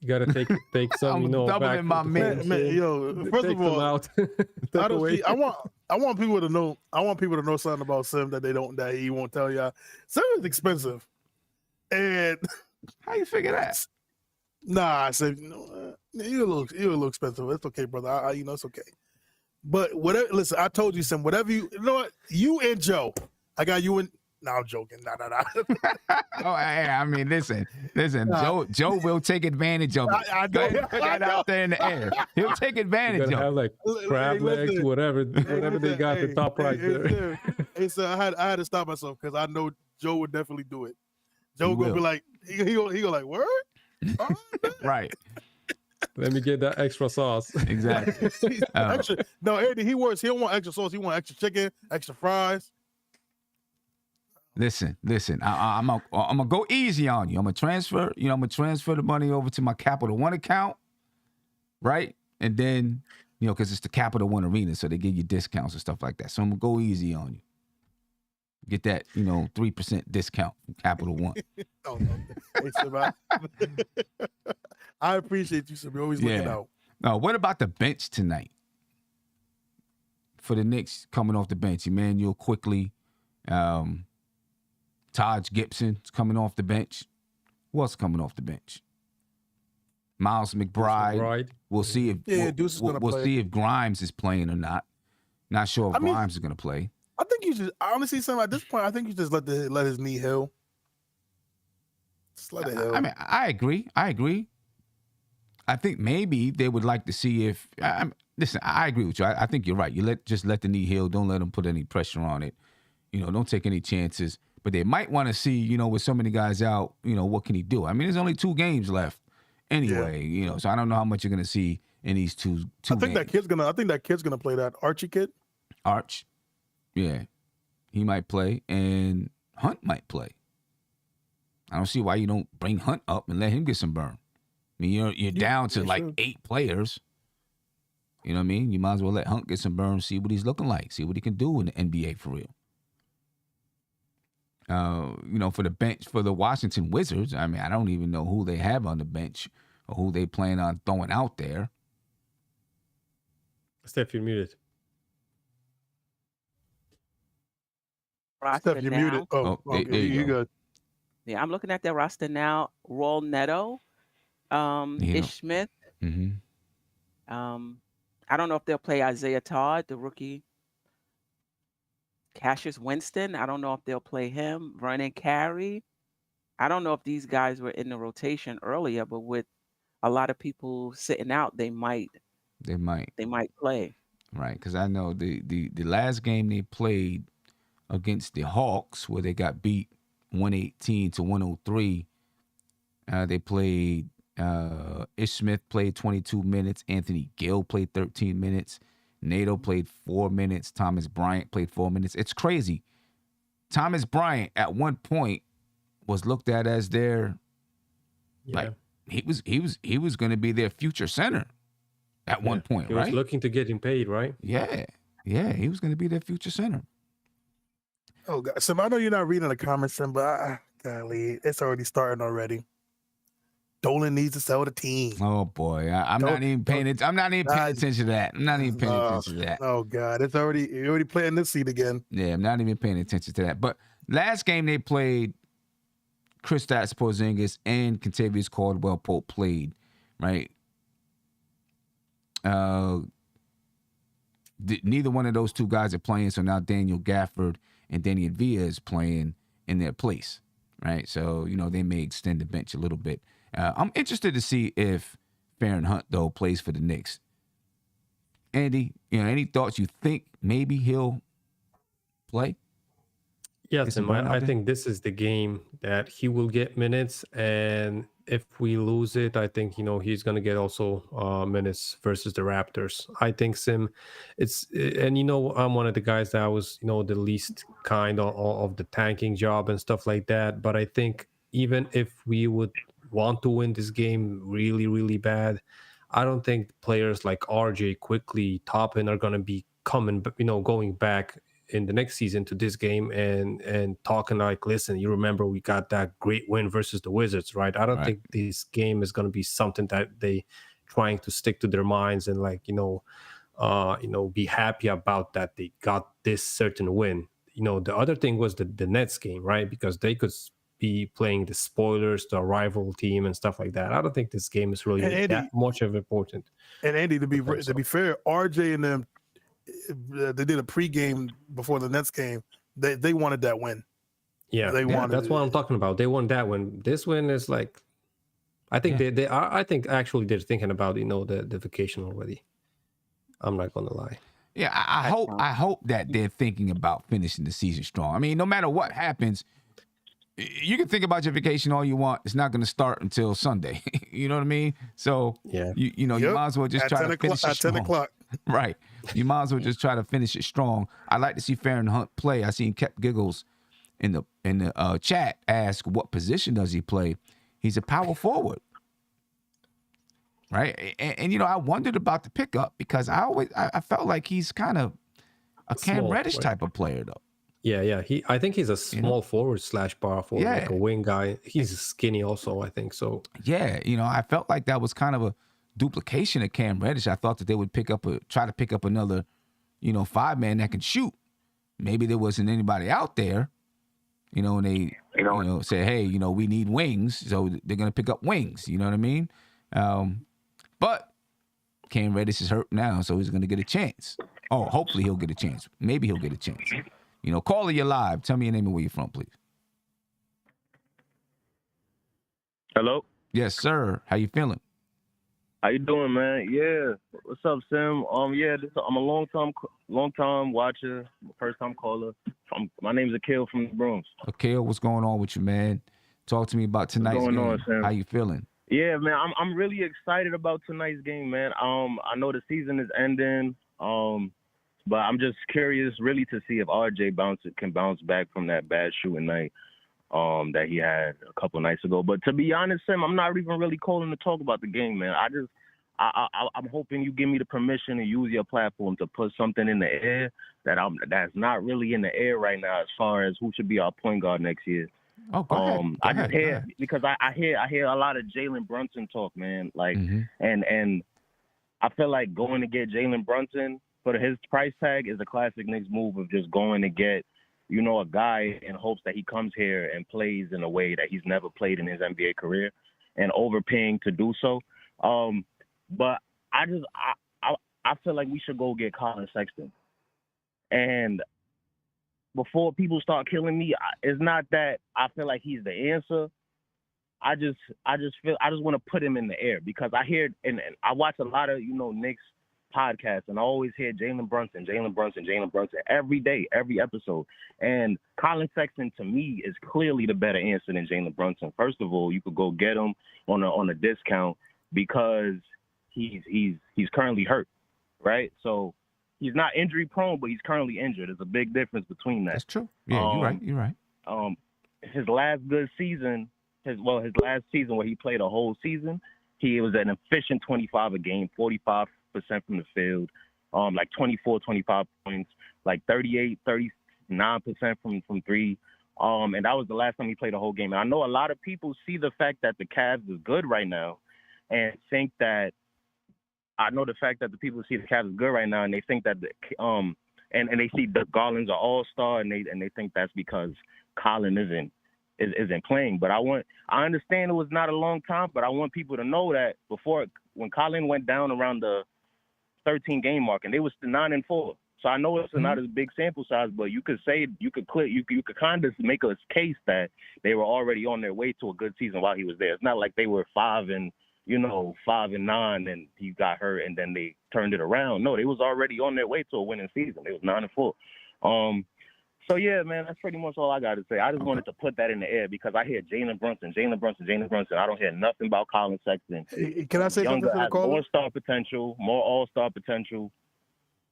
Speaker 4: You got to take some,
Speaker 3: I'm doubling
Speaker 4: back
Speaker 3: my
Speaker 4: to the
Speaker 3: meal.
Speaker 4: fans.
Speaker 1: Yo, first
Speaker 4: Take
Speaker 1: of all,
Speaker 4: them out.
Speaker 1: I want people to know. I want people to know something about Sim that he won't tell y'all. Sim is expensive, and
Speaker 3: How you figure that?
Speaker 1: I said you're a little expensive. It's okay, brother. It's okay. But whatever. Listen, I told you, Sim. Whatever you know, what you and Joe. I got you and. No, I'm joking. No.
Speaker 3: Oh, hey, I mean, listen. Joe will take advantage of it.
Speaker 1: I
Speaker 3: Go ahead and put that out there in the air. He'll take advantage
Speaker 4: You're
Speaker 3: of
Speaker 4: gonna
Speaker 3: it.
Speaker 4: have like crab legs, whatever they got at the top right there.
Speaker 1: Hey, so I had to stop myself because I know Joe would definitely do it. Joe
Speaker 3: He
Speaker 1: gonna
Speaker 3: will.
Speaker 1: be like, he go like, word? Oh,
Speaker 3: Right.
Speaker 4: Let me get that extra sauce.
Speaker 3: Exactly.
Speaker 1: Extra, no, Andy, he works. He don't want extra sauce. He want extra chicken, extra fries.
Speaker 3: Listen. I'm gonna go easy on you. I'm gonna transfer. I'm gonna transfer the money over to my Capital One account, right? And then, because it's the Capital One Arena, so they give you discounts and stuff like that. So I'm gonna go easy on you. Get that, 3% discount from Capital One.
Speaker 1: Oh, no. Hey, Sim, I appreciate you, Sim. You're always looking out.
Speaker 3: Now, what about the bench tonight? For the Knicks coming off the bench, Emmanuel quickly, Taj Gibson's coming off the bench. Who else coming off the bench? Miles McBride. We'll see if we'll see if Grimes is playing or not. Not sure if Grimes is gonna play.
Speaker 1: I think you should honestly, Sam, at this point, I think you just let his knee heal. Just let it heal.
Speaker 3: I mean, I agree. I think maybe they would like to see if. Listen, I agree with you. I think you're right. You just let the knee heal. Don't let them put any pressure on it. Don't take any chances. But they might want to see, with so many guys out, what can he do? I mean, there's only 2 games left anyway. So I don't know how much you're gonna see in these two.
Speaker 1: I think that kid's gonna play, that Archie kid.
Speaker 3: Arch, yeah, he might play, and Hunt might play. I don't see why you don't bring Hunt up and let him get some burn. I mean, you're down to like 8 players. You know what I mean? You might as well let Hunt get some burn, see what he's looking like, see what he can do in the NBA for real. For the bench for the Washington Wizards, I mean, I don't even know who they have on the bench or who they plan on throwing out there.
Speaker 4: Steph, you're muted.
Speaker 1: Steph, you're muted. Oh, okay. You good.
Speaker 5: Yeah, I'm looking at their roster now. Roll Neto, Ish Smith.
Speaker 3: Mm-hmm.
Speaker 5: I don't know if they'll play Isaiah Todd, the rookie. Cassius Winston, I don't know if they'll play him. Vernon Carey. I don't know if these guys were in the rotation earlier, but with a lot of people sitting out, they might play.
Speaker 3: Right, because I know the last game they played against the Hawks, where they got beat 118-103, they played Ish Smith played 22 minutes, Anthony Gill played 13 minutes, Nato played 4 minutes, Thomas Bryant played 4 minutes. It's crazy. Thomas Bryant at one point was looked at as their like he was going to be their future center at one point, right?
Speaker 4: He was looking to get him paid, right?
Speaker 3: Yeah, he was going to be their future center.
Speaker 1: Oh God, Sim, I know you're not reading the comments, Sim, but golly, it's already starting already. Dolan needs to sell the team.
Speaker 3: Oh boy, I'm not even paying attention to that. I'm not even paying attention to that.
Speaker 1: Oh God, you're already playing this seat again.
Speaker 3: Yeah, I'm not even paying attention to that. But last game they played, Kristaps Porzingis and Kentavious Caldwell-Pope played, right? Neither one of those 2 guys are playing, so now Daniel Gafford and Danny Villa is playing in their place, right? So, they may extend the bench a little bit. I'm interested to see if Farron Hunt, though, plays for the Knicks. Andy, any thoughts? You think maybe he'll play?
Speaker 4: Yes, and I think this is the game that he will get minutes, and if we lose it, I think he's going to get also minutes versus the Raptors. I think Sim, I'm one of the guys that was the least kind of the tanking job and stuff like that. But I think even if we would want to win this game really, really bad, I don't think players like RJ, Quickly, Toppin are going to be going back in the next season to this game and talking like, listen, you remember we got that great win versus the Wizards, right? I don't think this game is going to be something that they trying to stick to their minds and be happy about that they got this certain win. The other thing was the Nets game, right? Because they could be playing the spoilers, the rival team and stuff like that. I don't think this game is really that much of important.
Speaker 1: And Andy, to be fair, RJ and them, they did a pregame before the Nets game. They wanted that win.
Speaker 4: Yeah, that's what I'm talking about. They won that win. This win is like, I think they are. I think actually they're thinking about the vacation already. I'm not gonna lie.
Speaker 3: Yeah, I hope that they're thinking about finishing the season strong. I mean, no matter what happens, you can think about your vacation all you want. It's not going to start until Sunday. You know what I mean? So
Speaker 4: Yeah.
Speaker 3: you know, you might as well just
Speaker 1: at
Speaker 3: try
Speaker 1: 10
Speaker 3: to
Speaker 1: o'clock,
Speaker 3: finish it
Speaker 1: at 10
Speaker 3: strong.
Speaker 1: o'clock.
Speaker 3: Right. You might as well just try to finish it strong. I like to see Farron Hunt play. I seen Kept Giggles in the chat ask what position does he play. He's a power forward. Right. And you know, I wondered about the pickup because I felt like he's kind of a Cam
Speaker 4: Small,
Speaker 3: Reddish
Speaker 4: right?
Speaker 3: type of player though.
Speaker 4: Yeah. I think he's a small forward / power forward, like a
Speaker 3: Yeah.
Speaker 4: wing guy. He's skinny also, I think. So
Speaker 3: Yeah, you know, I felt like that was kind of a duplication of Cam Reddish. I thought that they would try to pick up another, you know, 5-man that can shoot. Maybe there wasn't anybody out there, you know, and they, you know, say, hey, you know, we need wings, so they're gonna pick up wings. You know what I mean? But Cam Reddish is hurt now, so he's gonna get a chance. Oh, hopefully he'll get a chance. Maybe he'll get a chance. You know, caller, you're live. Tell me your name and where you're from, please.
Speaker 6: Hello.
Speaker 3: Yes, sir. How you feeling?
Speaker 6: How you doing, man? Yeah. What's up, Sim? I'm a long time watcher, first time caller. My name's Akil from the Bronx.
Speaker 3: Okay, what's going on with you, man? Talk to me about tonight's
Speaker 6: going
Speaker 3: game.
Speaker 6: on, Sam?
Speaker 3: How you feeling?
Speaker 6: Yeah, man. I'm really excited about tonight's game, man. I know the season is ending. But I'm just curious, really, to see if RJ can bounce back from that bad shooting night that he had a couple nights ago. But to be honest, Sam, I'm not even really calling to talk about the game, man. I'm hoping you give me the permission to use your platform to put something in the air that's not really in the air right now as far as who should be our point guard next year.
Speaker 3: Oh, go ahead.
Speaker 6: I just hear because I hear a lot of Jalen Brunson talk, man. Like, and I feel like going to get Jalen Brunson for his price tag is a classic Knicks move of just going to get, you know, a guy in hopes that he comes here and plays in a way that he's never played in his NBA career, and overpaying to do so. But I feel like we should go get Colin Sexton. And before people start killing me, it's not that I feel like he's the answer. I just want to put him in the air because I hear and I watch a lot of, you know, Knicks podcasts, and I always hear Jalen Brunson every day, every episode. And Colin Sexton, to me, is clearly the better answer than Jalen Brunson. First of all, you could go get him on a discount because he's currently hurt, right? So he's not injury prone, but he's currently injured. There's a big difference between that.
Speaker 3: That's true. Yeah, you're right.
Speaker 6: His last good season, his last season where he played a whole season, he was an efficient 25 a game, 45% from the field, like 24, 25 points, like 38, 39% from three. And that was the last time he played a whole game. And I know a lot of people see the fact that the Cavs is good right now and think that and they think that and they see the Garland's an all-star and they think that's because Colin isn't playing. But I understand it was not a long time, but I want people to know that when Colin went down around the 13 game mark, and they was 9-4. So I know it's not as big sample size, but you could kind of make a case that they were already on their way to a good season while he was there. It's not like they were 5-9 and he got hurt and then they turned it around. No, they was already on their way to a winning season. They was 9-4. So yeah, man, that's pretty much all I got to say. I just wanted to put that in the air because I hear Jalen Brunson. I don't hear nothing about Colin Sexton.
Speaker 1: Hey, can I say something to the caller?
Speaker 6: More star potential, more all-star potential.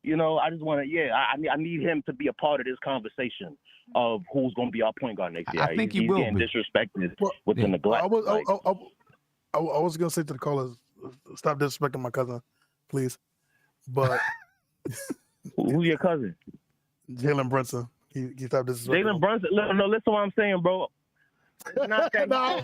Speaker 6: You know, I just want to, I need him to be a part of this conversation of who's going to be our point guard next year.
Speaker 3: I think
Speaker 6: he's
Speaker 3: will
Speaker 6: getting
Speaker 3: be.
Speaker 6: disrespected with the neglect.
Speaker 1: I was going to say to the callers, stop disrespecting my cousin, please. But
Speaker 6: who's your cousin?
Speaker 1: Jalen Brunson. He stopped disrespecting
Speaker 6: Jalen Brunson. No, listen to what I'm saying, bro. It's not that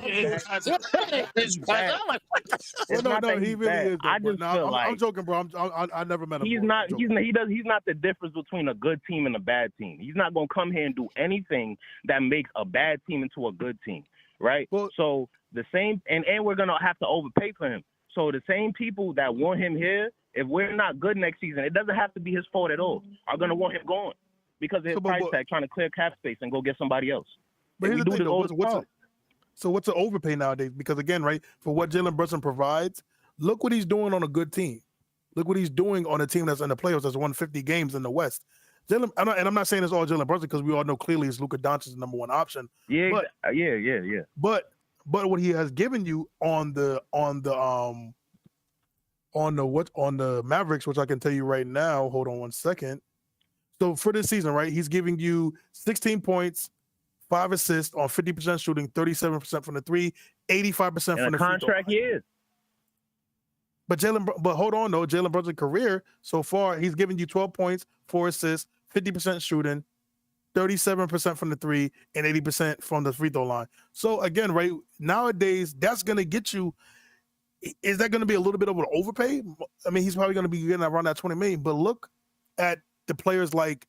Speaker 1: he really is. I'm joking, bro. I never met him.
Speaker 6: He's not the difference between a good team and a bad team. He's not gonna come here and do anything that makes a bad team into a good team, right?
Speaker 1: Well,
Speaker 6: so the same, and we're gonna have to overpay for him. So the same people that want him here, if we're not good next season, it doesn't have to be his fault at all. Are gonna want him going because of his price tag, trying to clear cap space and go get somebody else.
Speaker 1: But here's the thing, what's an overpay nowadays? Because again, right, for what Jalen Brunson provides, look what he's doing on a good team. Look what he's doing on a team that's in the playoffs, that's won 50 games in the West. Jalen, and I'm not saying it's all Jalen Brunson because we all know clearly it's Luka Doncic's number one option.
Speaker 6: Yeah,
Speaker 1: But-
Speaker 6: yeah.
Speaker 1: But what he has given you on the Mavericks, which I can tell you right now. Hold on one second. So for this season, right, he's giving you 16 points, 5 assists on 50% shooting, 37% from the three, 85%
Speaker 6: In
Speaker 1: from
Speaker 6: a
Speaker 1: the free throw
Speaker 6: contract
Speaker 1: line.
Speaker 6: years.
Speaker 1: But hold on though, Jalen Brunson's career so far, he's giving you 12 points, 4 assists, 50% shooting, 37% from the three, and 80% from the free throw line. So again, right, nowadays that's gonna get you. Is that going to be a little bit of an overpay? I mean, he's probably going to be getting around that 20 million. But look at the players like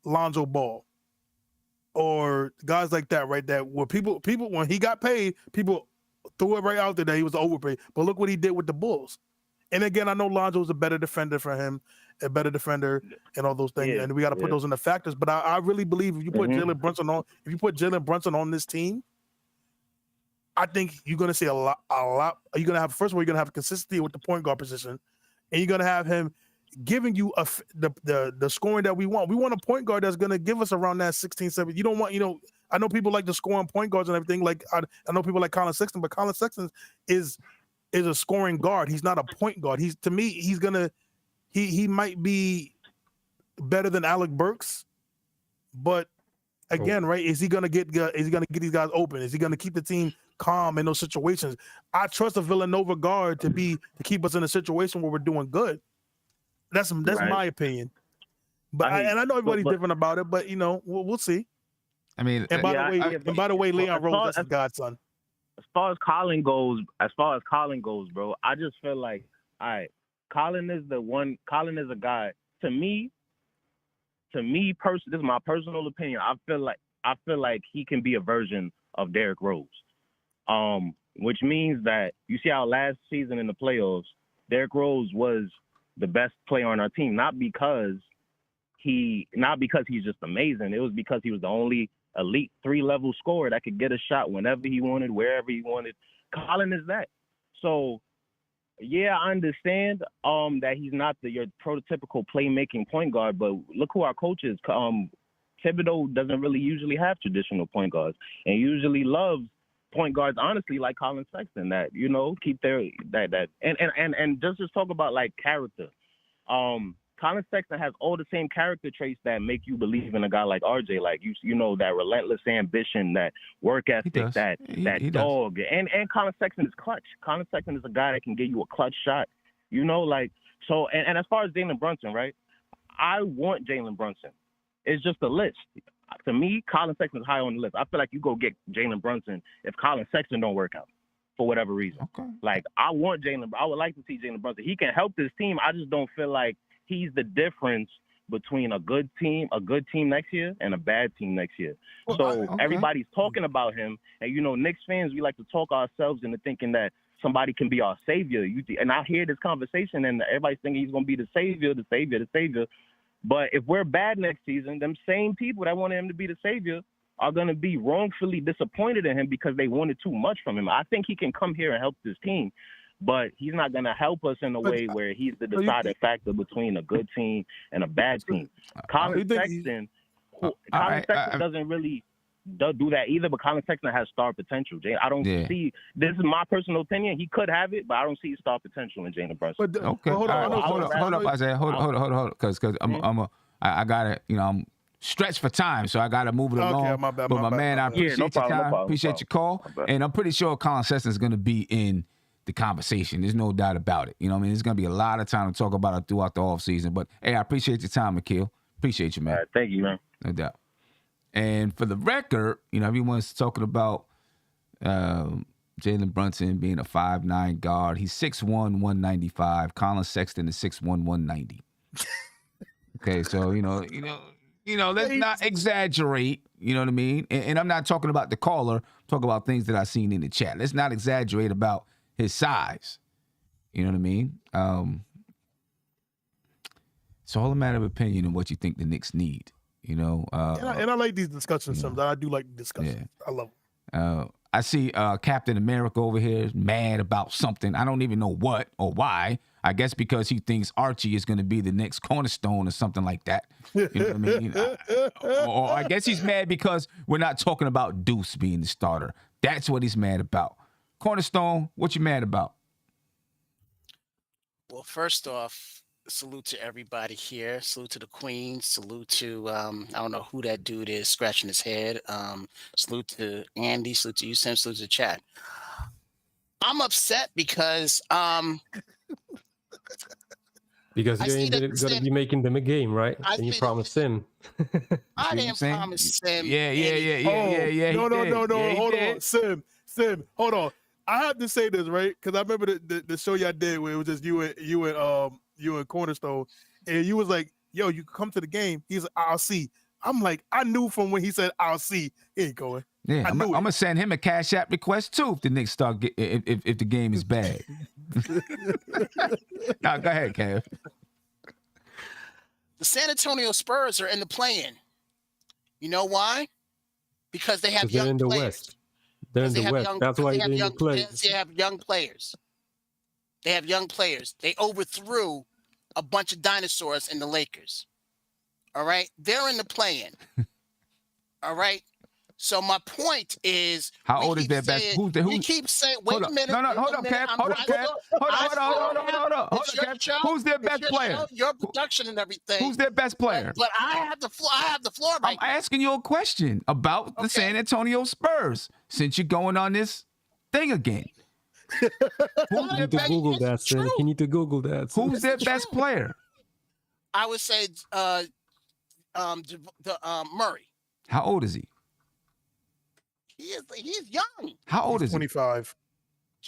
Speaker 1: Lonzo Ball or guys like that, right? That where people when he got paid, people threw it right out there that he was overpaid. But look what he did with the Bulls. And again, I know Lonzo's a better defender for him, a better defender, and all those things.
Speaker 6: Yeah,
Speaker 1: and we got to put those in the factors. But I really believe if you put Jalen Brunson on this team, I think you're going to see a lot. You're going to have, first of all, you're going to have consistency with the point guard position, and you're going to have him giving you the scoring that we want. We want a point guard that's going to give us around that 16, 17. You don't want, I know people like the scoring point guards and everything. Like I know people like Colin Sexton, but Colin Sexton is a scoring guard. He's not a point guard. He might be better than Alec Burks, but again, right? Is he going to get these guys open? Is he going to keep the team calm in those situations? I trust a Villanova guard to keep us in a situation where we're doing good. That's
Speaker 6: Right.
Speaker 1: my opinion. But I know everybody's different about it, but we'll see.
Speaker 3: I mean,
Speaker 1: And by the way, Leon Rose, that's his godson.
Speaker 6: As far as Colin goes, bro, I just feel like, all right, Colin is a guy. To me, this is my personal opinion. I feel like he can be a version of Derrick Rose. Which means that you see how last season in the playoffs, Derrick Rose was the best player on our team, not because he's just amazing. It was because he was the only elite 3-level scorer that could get a shot whenever he wanted, wherever he wanted. Colin is that. So yeah, I understand that he's not your prototypical playmaking point guard, but look who our coach is. Thibodeau doesn't really usually have traditional point guards and usually loves point guards, honestly, like Colin Sexton, that keep their and just talk about like character. Colin Sexton has all the same character traits that make you believe in a guy like RJ, like that relentless ambition, that work ethic, that dog. And Colin Sexton is clutch. Colin Sexton is a guy that can give you a clutch shot. So and as far as Jalen Brunson, right? I want Jalen Brunson. It's just a list. To me, Colin Sexton is high on the list. I feel like you go get Jalen Brunson if Colin Sexton don't work out for whatever reason.
Speaker 3: Okay.
Speaker 6: Like I would like to see Jalen Brunson. He can help this team. I just don't feel like he's the difference between a good team next year and a bad team next year. Everybody's talking about him, and Knicks fans, we like to talk ourselves into thinking that somebody can be our savior. And I hear this conversation, and everybody's thinking he's going to be the savior. But if we're bad next season, them same people that wanted him to be the savior are going to be wrongfully disappointed in him because they wanted too much from him. I think he can come here and help this team, but he's not going to help us in a way where he's the deciding factor between a good team and a bad team. Colin Sexton doesn't really do that either, but Colin Sexton has star potential. I don't see, this is my personal opinion, he could have it, but I don't see star potential in Jalen Brunson.
Speaker 3: Okay. Hold up, Isaiah. Hold on. Because I gotta, I'm stretched for time, so I gotta move it along.
Speaker 1: My bad,
Speaker 3: but my man, I appreciate your time.
Speaker 6: No
Speaker 3: Appreciate your call, and I'm pretty sure Colin Sexton is gonna be in the conversation. There's no doubt about it. There's gonna be a lot of time to talk about it throughout the offseason. But hey, I appreciate your time, Akil. Appreciate you, man.
Speaker 6: All right, thank you, man.
Speaker 3: No doubt. And for the record, everyone's talking about Jalen Brunson being a 5'9" guard. He's 6'1", 195. Colin Sexton is 6'1", 190. Okay, so let's not exaggerate. You know what I mean? And I'm not talking about the caller. I'm talking about things that I've seen in the chat. Let's not exaggerate about his size. You know what I mean? It's all a matter of opinion and what you think the Knicks need. And
Speaker 1: I like these discussions. Sometimes I do like discussions. Yeah. I love them.
Speaker 3: I see Captain America over here is mad about something. I don't even know what or why. I guess because he thinks Archie is going to be the next cornerstone or something like that. You know what I mean? Or I guess he's mad because we're not talking about Deuce being the starter. That's what he's mad about. Cornerstone, what you mad about?
Speaker 7: Well, first off, salute to everybody here. Salute to the Queen. Salute to I don't know who that dude is scratching his head. Salute to Andy. Salute to you, Sam. Salute to the chat. I'm upset because
Speaker 4: Because
Speaker 7: I
Speaker 4: you
Speaker 7: see
Speaker 4: ain't
Speaker 7: that
Speaker 4: going to
Speaker 7: Sim-
Speaker 4: be making them a game, right?
Speaker 7: I
Speaker 4: And you
Speaker 7: see that-
Speaker 4: promised him.
Speaker 7: I didn't
Speaker 3: saying?
Speaker 7: promise Sam.
Speaker 3: Yeah.
Speaker 1: No,
Speaker 3: he did.
Speaker 1: no.
Speaker 3: Yeah, he
Speaker 1: Hold
Speaker 3: did.
Speaker 1: on, Sim. Hold on. I have to say this, right? Because I remember the show y'all did where it was just you and Cornerstone, and you was like, "Yo, you come to the game." He's like, "I'll see." I'm like, I knew from when he said, "I'll see," he ain't going.
Speaker 3: Yeah,
Speaker 1: I
Speaker 3: I'm
Speaker 1: knew it.
Speaker 3: gonna send him a Cash App request too if the Knicks start if the game is bad. Now go ahead, Kev.
Speaker 7: The San Antonio Spurs are in the play-in. You know why? Because they have
Speaker 4: Because they're
Speaker 7: young
Speaker 4: in the
Speaker 7: players.
Speaker 4: West. They're in
Speaker 7: Because they
Speaker 4: the
Speaker 7: have
Speaker 4: West.
Speaker 7: young-
Speaker 4: That's why
Speaker 7: they
Speaker 4: they
Speaker 7: have
Speaker 4: didn't
Speaker 7: young-
Speaker 4: play.
Speaker 7: They have young players. They have young players. They overthrew a bunch of dinosaurs in the Lakers. All right? They're in the play-in. All right? So my point is,
Speaker 3: How
Speaker 7: we
Speaker 3: old is
Speaker 7: keep
Speaker 3: their best?
Speaker 7: saying-
Speaker 3: Who's the
Speaker 7: We
Speaker 3: who?
Speaker 7: keep saying, wait a minute.
Speaker 3: No,
Speaker 7: wait
Speaker 3: hold
Speaker 7: a
Speaker 3: up,
Speaker 7: minute,
Speaker 3: Kev.
Speaker 7: I'm
Speaker 3: Hold up,
Speaker 7: right.
Speaker 3: Kev. Hold up.
Speaker 7: It's your
Speaker 3: Kev.
Speaker 7: show.
Speaker 3: Who's their
Speaker 7: It's
Speaker 3: best
Speaker 7: your
Speaker 3: player?
Speaker 7: show, your production and everything.
Speaker 3: Who's their best player?
Speaker 7: But I have the floor. I have the floor right
Speaker 3: I'm
Speaker 7: now.
Speaker 3: asking you a question about the
Speaker 7: Okay.
Speaker 3: San Antonio Spurs since you're going on this thing again.
Speaker 4: You need to Google that, Sim.
Speaker 7: True.
Speaker 4: You need to Google that. Sim.
Speaker 3: Who's their best player?
Speaker 7: I would say Murray.
Speaker 3: How old is he?
Speaker 7: He's young.
Speaker 3: How old is he?
Speaker 1: 25.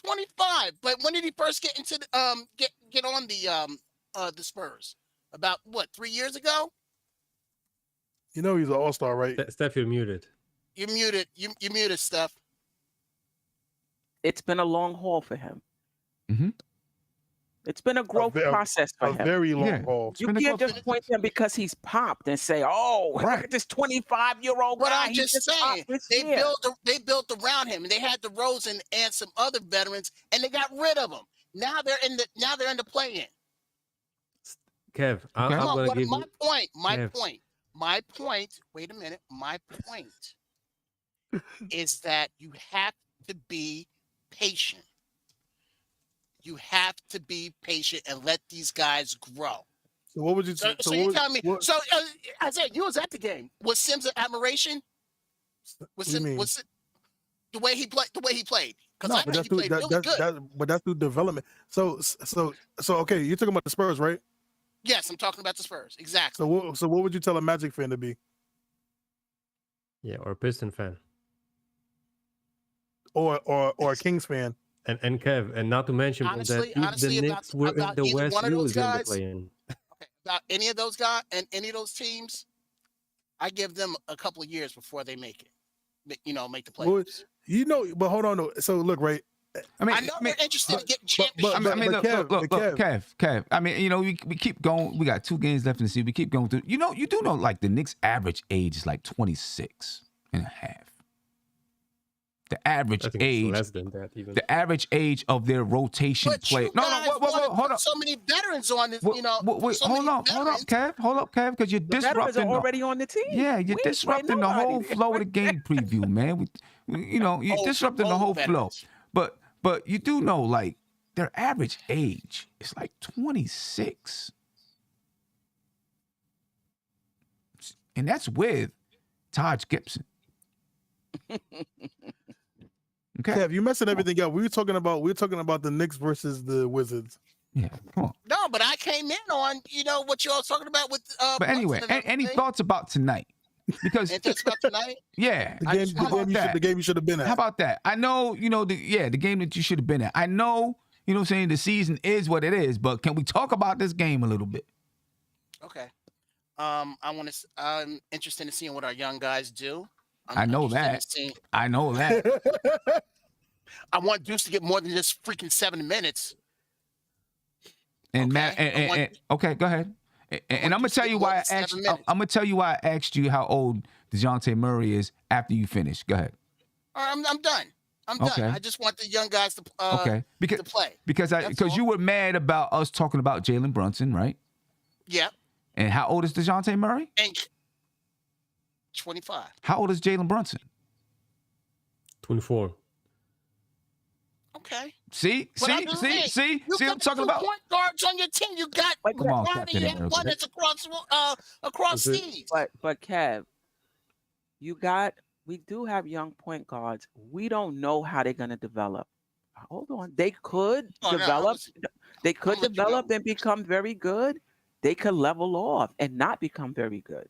Speaker 7: 25. But when did he first get into the get on the Spurs? About what, 3 years ago?
Speaker 1: You know he's an all-star, right?
Speaker 4: Steph, you're muted.
Speaker 7: You muted. You muted stuff.
Speaker 5: It's been a long haul for him.
Speaker 3: Mhm.
Speaker 5: It's been a growth
Speaker 1: ve-
Speaker 5: process for
Speaker 1: A
Speaker 5: him.
Speaker 1: very long
Speaker 3: Yeah.
Speaker 1: haul.
Speaker 5: You
Speaker 3: been a
Speaker 5: can't
Speaker 3: growth
Speaker 5: just point him because he's popped and say, "Oh, look
Speaker 3: Right.
Speaker 5: at this 25-year-old
Speaker 7: But
Speaker 5: guy.
Speaker 7: I'm
Speaker 5: he
Speaker 7: just saying,
Speaker 5: popped this
Speaker 7: they
Speaker 5: year."
Speaker 7: built around him, and they had DeRozan and some other veterans, and they got rid of them. Now they're in the play-in.
Speaker 4: Kev, I'm
Speaker 3: Okay.
Speaker 7: Come on,
Speaker 4: going to
Speaker 7: what
Speaker 4: give
Speaker 7: my
Speaker 4: you.
Speaker 7: point?
Speaker 4: Kev.
Speaker 7: My point. Wait a minute. My point is that you have to be patient. You have to be patient and let these guys grow.
Speaker 1: So what would you?
Speaker 7: So,
Speaker 1: So,
Speaker 7: you
Speaker 1: what,
Speaker 7: tell me.
Speaker 1: what,
Speaker 7: So Isaiah, you was at the game. Was Sims an admiration? Was
Speaker 1: What do you
Speaker 7: Sims,
Speaker 1: mean?
Speaker 7: was it the way he played? The way he played? Because
Speaker 1: no,
Speaker 7: I
Speaker 1: but
Speaker 7: know
Speaker 1: that's
Speaker 7: he
Speaker 1: through
Speaker 7: played really good.
Speaker 1: but that's through development. So okay, you're talking about the Spurs, right?
Speaker 7: Yes, I'm talking about the Spurs. Exactly.
Speaker 1: So what would you tell a Magic fan to be?
Speaker 4: Yeah, or a Piston fan.
Speaker 1: Or a Kings fan?
Speaker 4: And Kev, and not to mention
Speaker 7: Honestly-
Speaker 4: that if
Speaker 7: honestly,
Speaker 4: the
Speaker 7: about-
Speaker 4: Knicks were in
Speaker 7: about
Speaker 4: the
Speaker 7: either
Speaker 4: West,
Speaker 7: one of
Speaker 4: you
Speaker 7: those
Speaker 4: was in the
Speaker 7: guys,
Speaker 4: play-in.
Speaker 7: Okay. About any of those guys and any of those teams, I give them a couple of years before they make it. Make the
Speaker 1: Well,
Speaker 7: playoffs.
Speaker 1: but hold on. So look, right?
Speaker 7: I know we're interested in getting
Speaker 1: but-
Speaker 7: championships.
Speaker 3: Look, Kev. I mean, we keep going. We got 2 games left in the season. We keep going through. You do know, like the Knicks' average age is like 26 and a half. The average
Speaker 4: I think
Speaker 3: age,
Speaker 4: it's less than that even.
Speaker 3: the average age of their rotation
Speaker 7: But
Speaker 3: play.
Speaker 7: you guys
Speaker 3: Hold
Speaker 7: wanna
Speaker 3: up.
Speaker 7: put so many veterans on this.
Speaker 3: Wait,
Speaker 7: so
Speaker 3: hold
Speaker 7: many
Speaker 3: up,
Speaker 7: veterans.
Speaker 3: Kev. Hold up, Kev, because you're
Speaker 5: The veterans are
Speaker 3: disrupting.
Speaker 5: already on the team.
Speaker 3: Yeah, you're
Speaker 5: We ain't playing
Speaker 3: disrupting the whole
Speaker 5: nobody.
Speaker 3: flow of the game preview, man. You're disrupting the whole flow.
Speaker 7: veterans.
Speaker 3: But you do know, like, their average age is like 26. And that's with Taj Gibson. Okay.
Speaker 1: Kev, you messing everything up. We were talking about the Knicks versus the Wizards.
Speaker 3: Yeah, come on.
Speaker 7: No, but I came in on what you all was talking about with.
Speaker 3: But anyway,
Speaker 7: Brunson and
Speaker 3: any
Speaker 7: everything.
Speaker 3: thoughts about tonight? Because
Speaker 7: And thoughts about tonight?
Speaker 3: yeah,
Speaker 1: The
Speaker 7: I
Speaker 1: game,
Speaker 7: just-
Speaker 1: the
Speaker 7: how
Speaker 1: game,
Speaker 3: about
Speaker 1: you
Speaker 3: that?
Speaker 1: should, the game you should have been at.
Speaker 3: how about that? I know, the game that you should have been at. I know, what I'm saying, the season is what it is, but can we talk about this game a little bit?
Speaker 7: Okay. I'm interested in seeing what our young guys do.
Speaker 3: I know
Speaker 7: interested in
Speaker 3: that.
Speaker 7: seeing-
Speaker 3: I know that.
Speaker 7: I want Deuce to get more than just freaking 7 minutes.
Speaker 3: And
Speaker 7: Okay,
Speaker 3: Matt,
Speaker 7: I want-
Speaker 3: okay, go ahead. And I'm gonna
Speaker 7: Deuce to
Speaker 3: tell
Speaker 7: get
Speaker 3: you
Speaker 7: more
Speaker 3: why I
Speaker 7: than
Speaker 3: asked.
Speaker 7: 7
Speaker 3: I'm
Speaker 7: minutes.
Speaker 3: gonna tell you why I asked you how old DeJounte Murray is after you finish. Go ahead.
Speaker 7: All right, I'm done. I'm done.
Speaker 3: Okay.
Speaker 7: I just want the young guys to
Speaker 3: Okay.
Speaker 7: to play.
Speaker 3: Because
Speaker 7: That's all.
Speaker 3: you were mad about us talking about Jalen Brunson, right?
Speaker 7: Yeah.
Speaker 3: And how old is DeJounte Murray?
Speaker 7: And 25.
Speaker 3: How old is Jalen Brunson?
Speaker 4: 24.
Speaker 7: Okay.
Speaker 3: See
Speaker 7: But I'm just saying, you
Speaker 3: what I'm
Speaker 7: got
Speaker 3: talking
Speaker 7: 2
Speaker 3: about?
Speaker 7: point guards on your team. You got
Speaker 3: Come on,
Speaker 7: Bronny
Speaker 3: Captain
Speaker 7: and
Speaker 3: America.
Speaker 7: one that's across
Speaker 4: Is it-
Speaker 7: seas.
Speaker 5: But Kev, we do have young point guards. We don't know how they're gonna develop. Hold on. They could
Speaker 7: Oh, no,
Speaker 5: develop. They could
Speaker 7: I'm let you know.
Speaker 5: develop and become very good. They could level off and not become very good,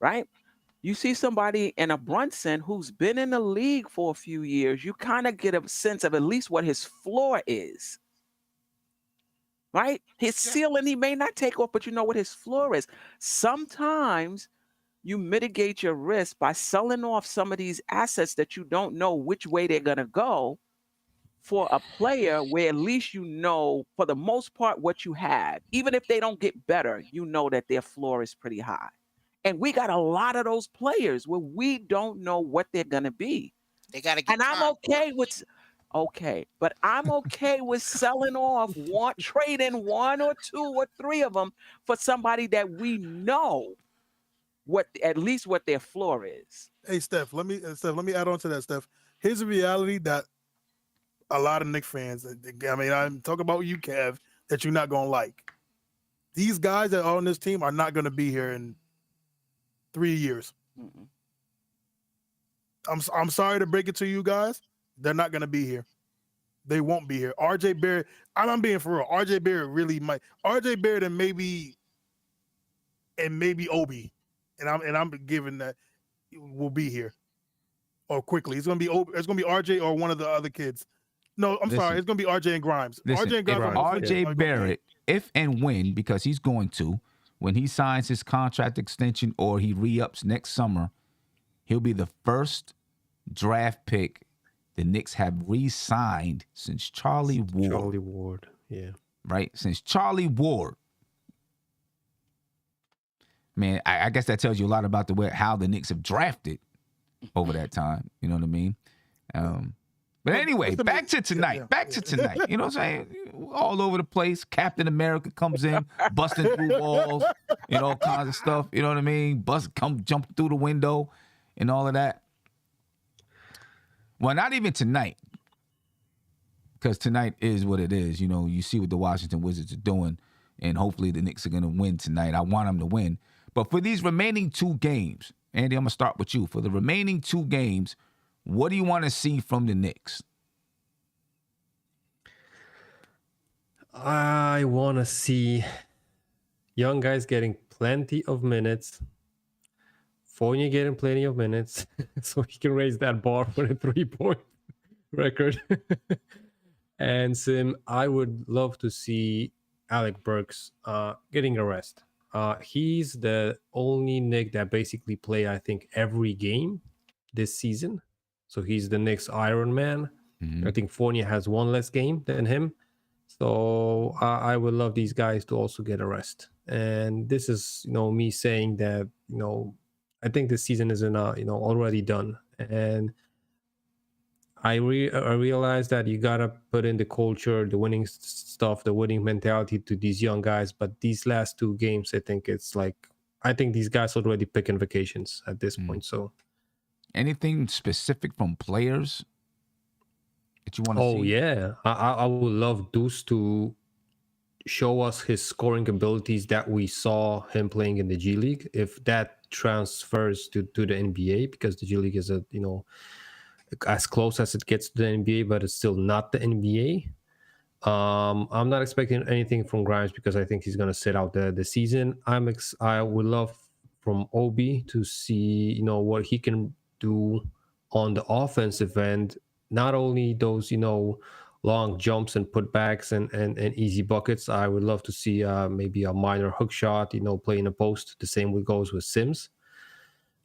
Speaker 5: right? You see somebody in a Brunson who's been in the league for a few years, you kind of get a sense of at least what his floor is, right? His ceiling, he may not take off, but you know what his floor is. Sometimes you mitigate your risk by selling off some of these assets that you don't know which way they're going to go for a player where at least you know, for the most part, what you have. Even if they don't get better, you know that their floor is pretty high. And we got a lot of those players where we don't know what they're going to be.
Speaker 7: They got to get
Speaker 5: And I'm
Speaker 7: time.
Speaker 5: but I'm okay with selling off trading 1 or 2 or 3 of them for somebody that we know at least what their floor is.
Speaker 1: Hey, Steph, let me add on to that, Steph. Here's a reality that a lot of Knicks fans, I mean, I'm talking about you, Kev, that you're not going to like. These guys that are on this team are not going to be here in 3 years.
Speaker 5: Mm-mm.
Speaker 1: I'm sorry to break it to you guys. They're not going to be here. They won't be here. RJ Barrett, I'm being for real. RJ Barrett really might. RJ Barrett and maybe Obi, and I'm giving that will be here or quickly. It's gonna be RJ or one of the other kids. No, I'm sorry. It's gonna be RJ and Grimes.
Speaker 3: Listen,
Speaker 1: RJ and Grimes.
Speaker 3: RJ Barrett, if and when, because he's going to, when he signs his contract extension or he re-ups next summer, he'll be the first draft pick the Knicks have re-signed since Charlie Ward.
Speaker 4: Charlie Ward, yeah.
Speaker 3: Right? Since Charlie Ward. Man, I guess that tells you a lot about how the Knicks have drafted over that time. You know what I mean? But anyway, back to tonight. Back to tonight. You know what I'm saying? All over the place. Captain America comes in, busting through walls and all kinds of stuff. You know what I mean? Jump through the window and all of that. Well, not even tonight. Because tonight is what it is. You know, you see what the Washington Wizards are doing, and hopefully the Knicks are going to win tonight. I want them to win. But for these remaining 2 games, Andy, I'm going to start with you. For the remaining 2 games, what do you want to see from the Knicks?
Speaker 4: I want to see young guys getting plenty of minutes. Fournier getting plenty of minutes so he can raise that bar for a 3-point record. And Sim, I would love to see Alec Burks getting a rest. He's the only Knick that basically played, I think, every game this season. So he's the Knicks Iron Man.
Speaker 3: Mm-hmm.
Speaker 4: I think Fournier has 1 less game than him. So I would love these guys to also get a rest. And this is, me saying that, I think the season isn't, already done. And I realize that you gotta put in the culture, the winning stuff, the winning mentality to these young guys. But these last 2 games, I think these guys are already picking vacations at this point. So,
Speaker 3: anything specific from players that you want to see?
Speaker 4: Oh yeah, I would love Deuce to show us his scoring abilities that we saw him playing in the G League. If that transfers to the NBA, because the G League is as close as it gets to the NBA, but it's still not the NBA. I'm not expecting anything from Grimes because I think he's gonna sit out the season. I would love from Obi to see what he can do on the offensive end. Not only those long jumps and putbacks and easy buckets. I would love to see maybe a minor hook shot. Playing a post. The same goes with Sims.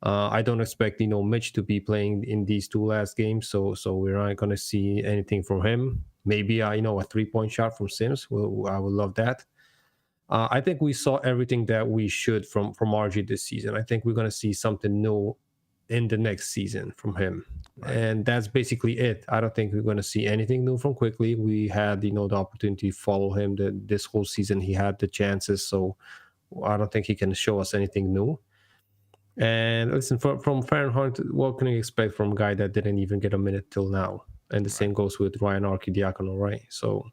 Speaker 4: I don't expect Mitch to be playing in these 2 last games, so we're not going to see anything from him. Maybe a 3-point shot from Sims. I would love that. I think we saw everything that we should from RG this season. I think we're going to see something new in the next season from him. And that's basically it. I don't think we're going to see anything new from Quickly. We had, the opportunity to follow him this whole season. He had the chances, so I don't think he can show us anything new. And listen, from Fahrenheit, what can you expect from a guy that didn't even get a minute till now? And the same goes with Ryan Archidiakono, right? So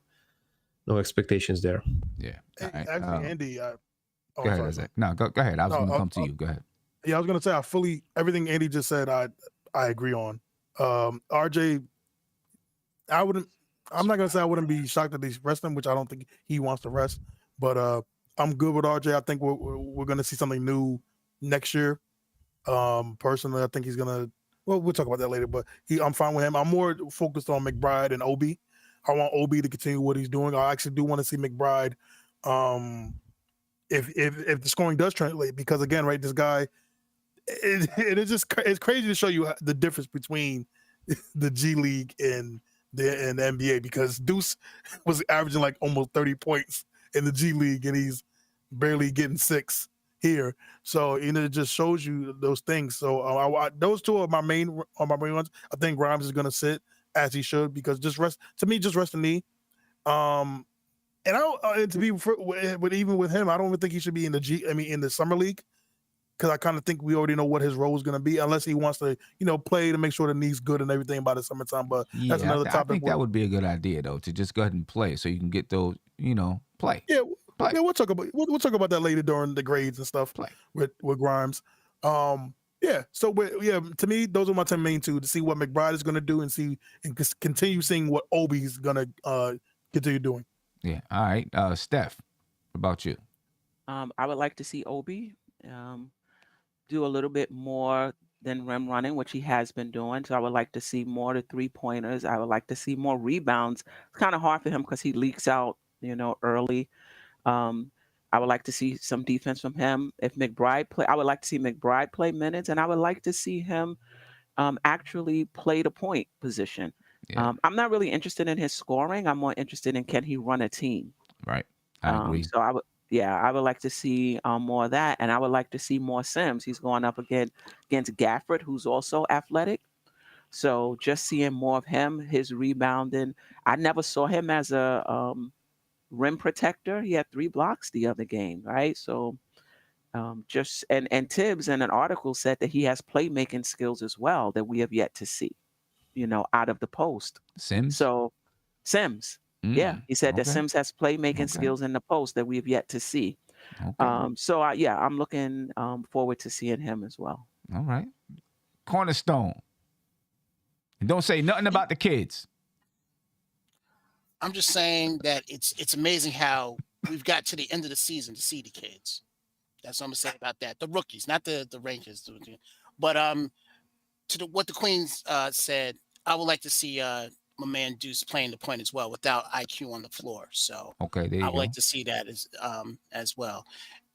Speaker 4: no expectations there.
Speaker 3: Yeah.
Speaker 1: Hey,
Speaker 3: All right.
Speaker 1: actually, Andy.
Speaker 3: Go ahead, Isaac. No, go ahead. I was going to come to you. Go ahead.
Speaker 1: Yeah, I was gonna say everything Andy just said. I agree on. RJ, I'm not gonna say I wouldn't be shocked that he's resting, which I don't think he wants to rest. But I'm good with RJ. I think we're gonna see something new next year. Personally, I think he's gonna. Well, we'll talk about that later. But I'm fine with him. I'm more focused on McBride and Obi. I want Obi to continue what he's doing. I actually do want to see McBride. If the scoring does translate, because again, right, this guy. It's crazy to show you the difference between the G League and the NBA, because Deuce was averaging like almost 30 points in the G League and he's barely getting 6 here. So it just shows you those things. So those two are my main ones. I think Grimes is going to sit as he should, because just rest the knee. And even with him, I don't even think he should be in in the summer league. Because I kind of think we already know what his role is going to be, unless he wants to, play to make sure the knee's good and everything by the summertime. But that's another topic.
Speaker 3: I think that would be a good idea, though, to just go ahead and play, so you can get those, play.
Speaker 1: Yeah, play. Yeah, we'll talk about that later during the grades and stuff.
Speaker 3: Play
Speaker 1: with Grimes. Yeah. So to me, those are my 10 main two, to see what McBride is going to do and continue seeing what Obi's going to continue doing.
Speaker 3: Yeah. All right. Steph, what about you?
Speaker 5: I would like to see Obi do a little bit more than rim running, which he has been doing. So I would like to see more to 3-pointers. I would like to see more rebounds. It's kind of hard for him because he leaks out, early. I would like to see some defense from him. If McBride I would like to see McBride play minutes, and I would like to see him actually play the point position.
Speaker 3: Yeah.
Speaker 5: I'm not really interested in his scoring. I'm more interested in, can he run a team?
Speaker 3: Right. I agree.
Speaker 5: So I would like to see more of that, and I would like to see more Sims. He's going up against Gafford, who's also athletic. So just seeing more of him, his rebounding. I never saw him as a rim protector. He had 3 blocks the other game, right? So and Tibbs in an article said that he has playmaking skills as well that we have yet to see, out of the post.
Speaker 3: Sims?
Speaker 5: So Sims. Yeah, he said that Sims has playmaking skills in the post that we've yet to see.
Speaker 3: Okay.
Speaker 5: So I'm looking forward to seeing him as well.
Speaker 3: All right. Cornerstone. And don't say nothing about the kids.
Speaker 7: I'm just saying that it's amazing how we've got to the end of the season to see the kids. That's what I'm gonna say about that. The rookies, not the Rangers. But to what the Queens said, I would like to see my man Deuce playing the point as well without IQ on the floor. So
Speaker 3: okay, there you
Speaker 7: I would
Speaker 3: go.
Speaker 7: like to see that as well.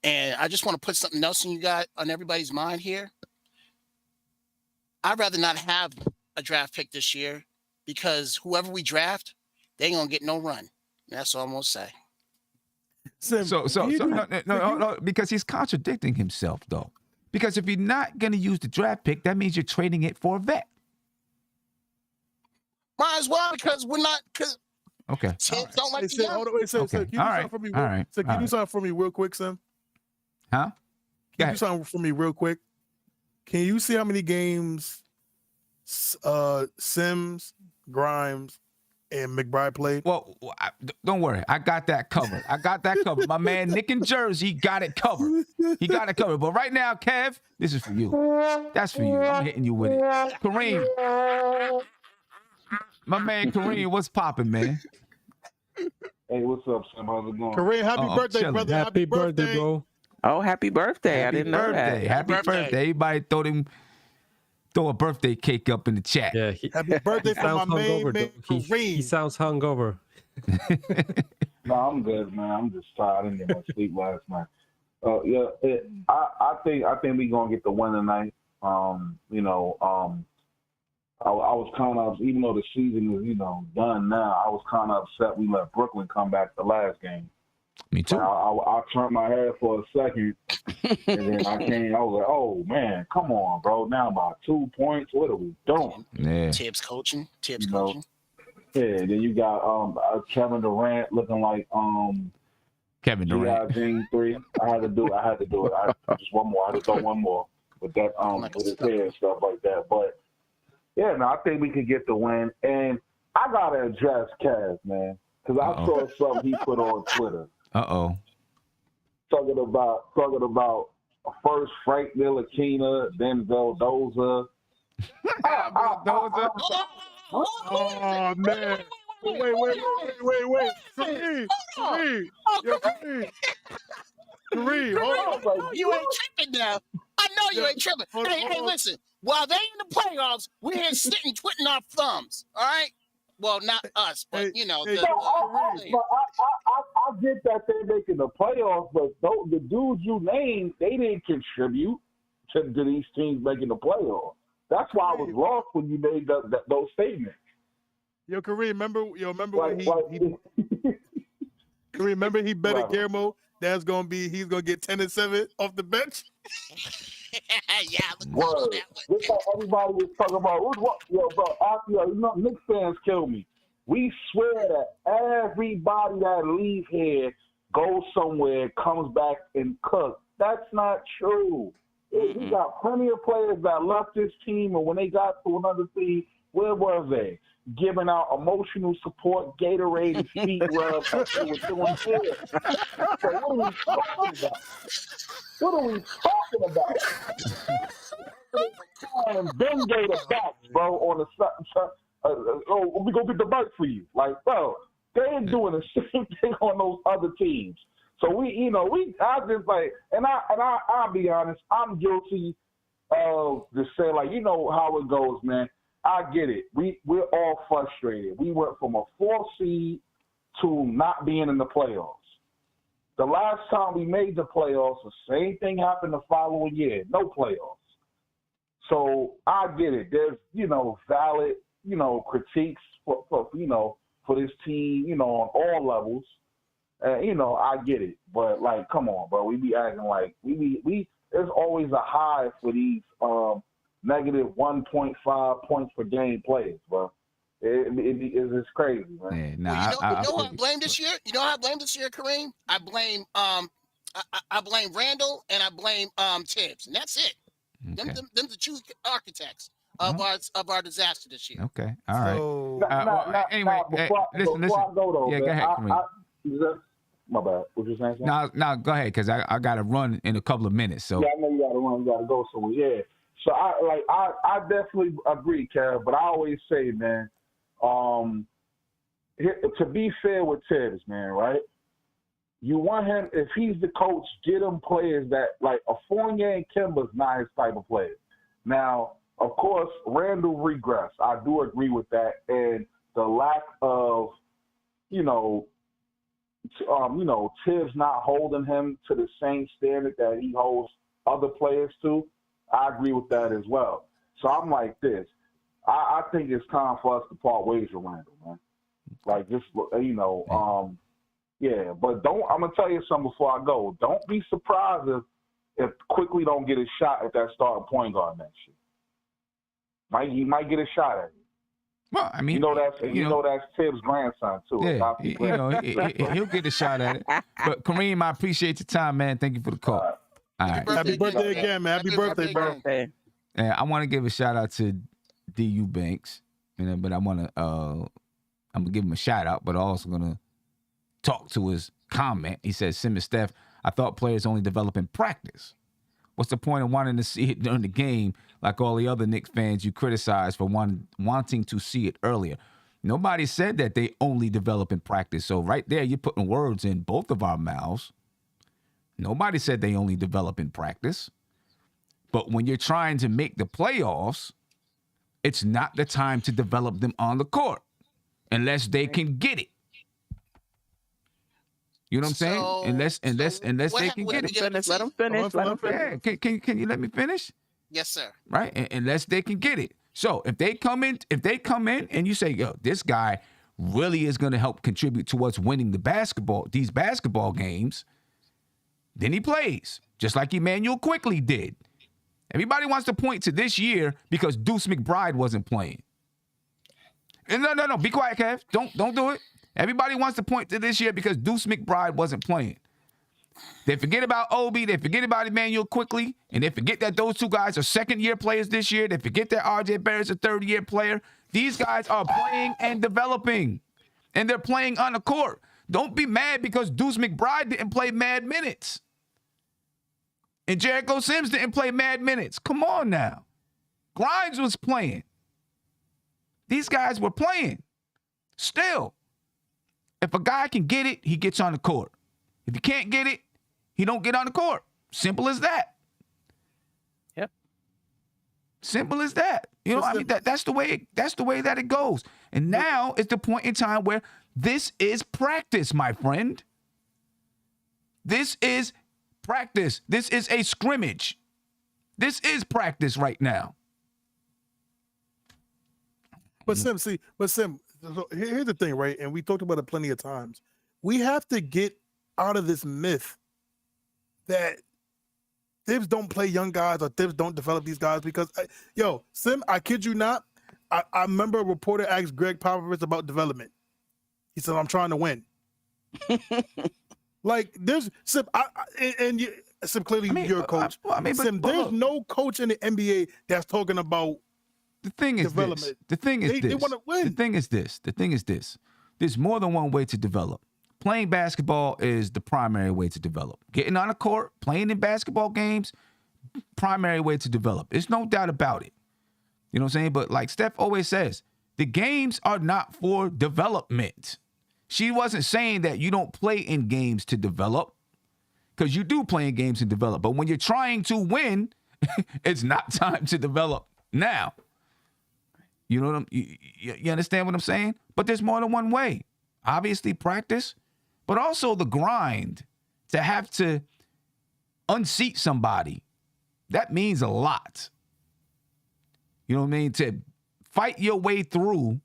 Speaker 7: And I just want to put something else on everybody's mind here. I'd rather not have a draft pick this year, because whoever we draft, they ain't gonna get no run. That's all I'm gonna say.
Speaker 3: No, because he's contradicting himself, though. Because if you're not gonna use the draft pick, that means you're trading it for a vet.
Speaker 7: Might as well, because we're not.
Speaker 3: Okay.
Speaker 7: Kids don't like
Speaker 1: Can you do something for me? Can you do something for me real quick, Sim?
Speaker 3: Huh?
Speaker 1: Can you do something for me real quick? Can you see how many games Sims, Grimes, and McBride played?
Speaker 3: Well, don't worry. I got that covered. My man Nick in Jersey got it covered. He got it covered. But right now, Kev, this is for you. That's for you. I'm hitting you with it. Kareem. My man Kareem, what's popping, man?
Speaker 8: Hey, what's up, Sam? How's it going?
Speaker 1: Kareem, happy birthday,
Speaker 3: chilling.
Speaker 1: brother.
Speaker 4: Happy birthday, bro.
Speaker 5: Oh, happy birthday. I didn't know that.
Speaker 3: Happy birthday. Everybody throw a birthday cake up in the chat.
Speaker 4: Yeah,
Speaker 1: happy birthday for my main man, Kareem.
Speaker 4: He sounds hungover.
Speaker 8: No, I'm good, man. I'm just tired. I didn't get much sleep last night. I think we gonna get the win tonight. I was kind of, even though the season is done now, I was kind of upset we let Brooklyn come back the last game.
Speaker 3: Me too.
Speaker 8: I turned my head for a second, and then I came. I was like, "Oh man, come on, bro! Now by 2 points, what are we doing?"
Speaker 3: Yeah.
Speaker 7: Tibbs coaching.
Speaker 8: You know? Yeah. Then you got Kevin Durant looking like
Speaker 3: Kevin Durant.
Speaker 8: G.I. 3. I had to do it. Just one more. I had to throw one more with that with his hair and stuff like that. But yeah, no, I think we could get the win. And I gotta address Kev, man, because I saw something he put on Twitter. Talking about first Frank Ntilikina, then Vildoza.
Speaker 1: Oh man! Wait! Kareem, hold on.
Speaker 7: You ain't tripping now. I know you ain't tripping. Hey, listen. While they in the playoffs, we're here sitting, twiddling our thumbs. All right. Well, not us, but you know.
Speaker 8: I get that they're making the playoffs, but the dudes you named, they didn't contribute to these teams making the playoffs. That's why I was lost when you made those statements.
Speaker 1: Yo, Kareem, remember when remember he bet at Guillermo he's gonna get 10 and 7 off the bench.
Speaker 7: Yeah,
Speaker 8: Word. Just like everybody was talking about. Yo, bro, Knicks fans kill me. We swear that everybody that leaves here goes somewhere, comes back and cooks. That's not true. We got plenty of players that left this team, and when they got to another team, where were they? Giving out emotional support, Gatorade, and feet rubs. That's what they were doing here. So what are we talking about? And Ben gave the back, bro, on the side. We gonna get the bike for you. Like, bro, they ain't doing the same thing on those other teams. So I just like, and I'll be honest, I'm guilty of just saying, like, you know how it goes, man. I get it. We're all frustrated. We went from a 4 seed to not being in the playoffs. The last time we made the playoffs, the same thing happened the following year. No playoffs. So I get it. There's, valid, critiques for this team, on all levels. I get it. But, like, come on, bro. We be acting like there's always a high for these negative 1.5 points per game players, bro. It's crazy, man.
Speaker 3: Yeah,
Speaker 7: you know who I blame this year? You know how I blame this year, Kareem? I blame I blame Randall and I blame Tibbs, and that's it. Okay. Them the two architects of our disaster this year.
Speaker 3: Okay, all right.
Speaker 8: Anyway,
Speaker 3: listen.
Speaker 8: I go, though,
Speaker 3: yeah,
Speaker 8: man,
Speaker 3: go ahead, Kareem.
Speaker 8: My bad. What you saying?
Speaker 3: No, go ahead, because I got to run in a couple of minutes. So
Speaker 8: yeah, I know you got to run. You got to go somewhere. Yeah. So I definitely agree, Kev. But I always say, man, to be fair with Tibbs, man, right? You want him, if he's the coach, get him players that, like, a Fournier and Kemba's not his type of player. Now, of course, Randall regressed. I do agree with that. And the lack of, Tibbs not holding him to the same standard that he holds other players to, I agree with that as well. So I'm like this. I think it's time for us to part ways with Randall, man. Like, just, yeah, but I'm going to tell you something before I go. Don't be surprised if Quickly don't get a shot at that starting point guard next year. He might get a shot at it.
Speaker 3: Well, I mean,
Speaker 8: that's Tibbs' grandson, too.
Speaker 3: Yeah, he'll get a shot at it. But, Kareem, I appreciate your time, man. Thank you for the call. All right.
Speaker 1: Happy birthday again, man. Happy birthday, bro.
Speaker 3: I want to give a shout out to D.U. Banks, but I'm gonna give him a shout out, but I'm also gonna talk to his comment. He says, Sim and Steph, I thought players only develop in practice. What's the point of wanting to see it during the game like all the other Knicks fans you criticize for wanting to see it earlier? Nobody said that they only develop in practice. So right there, you're putting words in both of our mouths. Nobody said they only develop in practice. But when you're trying to make the playoffs, it's not the time to develop them on the court unless they can get it. You know what I'm saying? Unless they can get it.
Speaker 5: Let them finish.
Speaker 3: Yeah, can you let me finish?
Speaker 7: Yes, sir.
Speaker 3: Right? Unless they can get it. So if they come in and you say, yo, this guy really is going to help contribute towards winning these basketball games, then he plays, just like Emmanuel Quickly did. Everybody wants to point to this year because Deuce McBride wasn't playing. And no, be quiet, Kev. Don't do it. Everybody wants to point to this year because Deuce McBride wasn't playing. They forget about Obi, they forget about Emmanuel Quickly, and they forget that those two guys are second-year players this year. They forget that RJ Barrett's a third-year player. These guys are playing and developing, and they're playing on the court. Don't be mad because Deuce McBride didn't play mad minutes. And Jericho Sims didn't play mad minutes. Come on now. Grimes was playing. These guys were playing. Still, if a guy can get it, he gets on the court. If he can't get it, he don't get on the court. Simple as that.
Speaker 5: Yep.
Speaker 3: Simple as that. You know, I mean, that's the way that it goes. And now is the point in time where this is practice, my friend. This is practice. This is a scrimmage. This is practice right now.
Speaker 1: But Sim, here's the thing, right? And we talked about it plenty of times. We have to get out of this myth that Thibs don't play young guys or Thibs don't develop these guys because, Sim, I kid you not, I remember a reporter asked Greg Popovich about development. He said, I'm trying to win. Like, there's, Sim, Sim, clearly you're a coach. Sim, there's no coach in the NBA that's talking about
Speaker 3: the thing is
Speaker 1: development.
Speaker 3: this. The thing is
Speaker 1: They
Speaker 3: this.
Speaker 1: want to win.
Speaker 3: The thing is this. There's more than one way to develop. Playing basketball is the primary way to develop. Getting on the court, playing in basketball games, primary way to develop. There's no doubt about it. You know what I'm saying? But like Steph always says, the games are not for development. She wasn't saying that you don't play in games to develop, because you do play in games to develop. But when you're trying to win, it's not time to develop now. You know you understand what I'm saying? But there's more than one way. Obviously practice, but also the grind to have to unseat somebody. That means a lot. You know what I mean? To fight your way through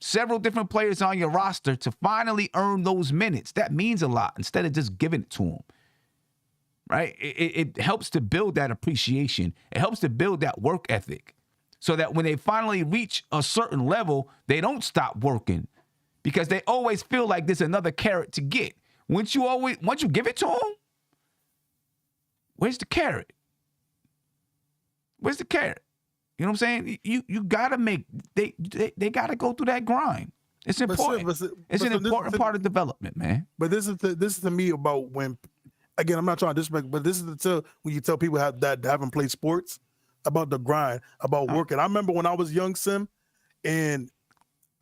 Speaker 3: several different players on your roster to finally earn those minutes. That means a lot instead of just giving it to them. Right? It helps to build that appreciation. It helps to build that work ethic so that when they finally reach a certain level, they don't stop working because they always feel like there's another carrot to get. Once you give it to them, where's the carrot? Where's the carrot? You know what I'm saying? You gotta make they gotta go through that grind. It's important. It's an important part of development, man.
Speaker 1: But this is to me about when, again, I'm not trying to disrespect, but this is when you tell people that haven't played sports about the grind, about working. I remember when I was young, Sim, and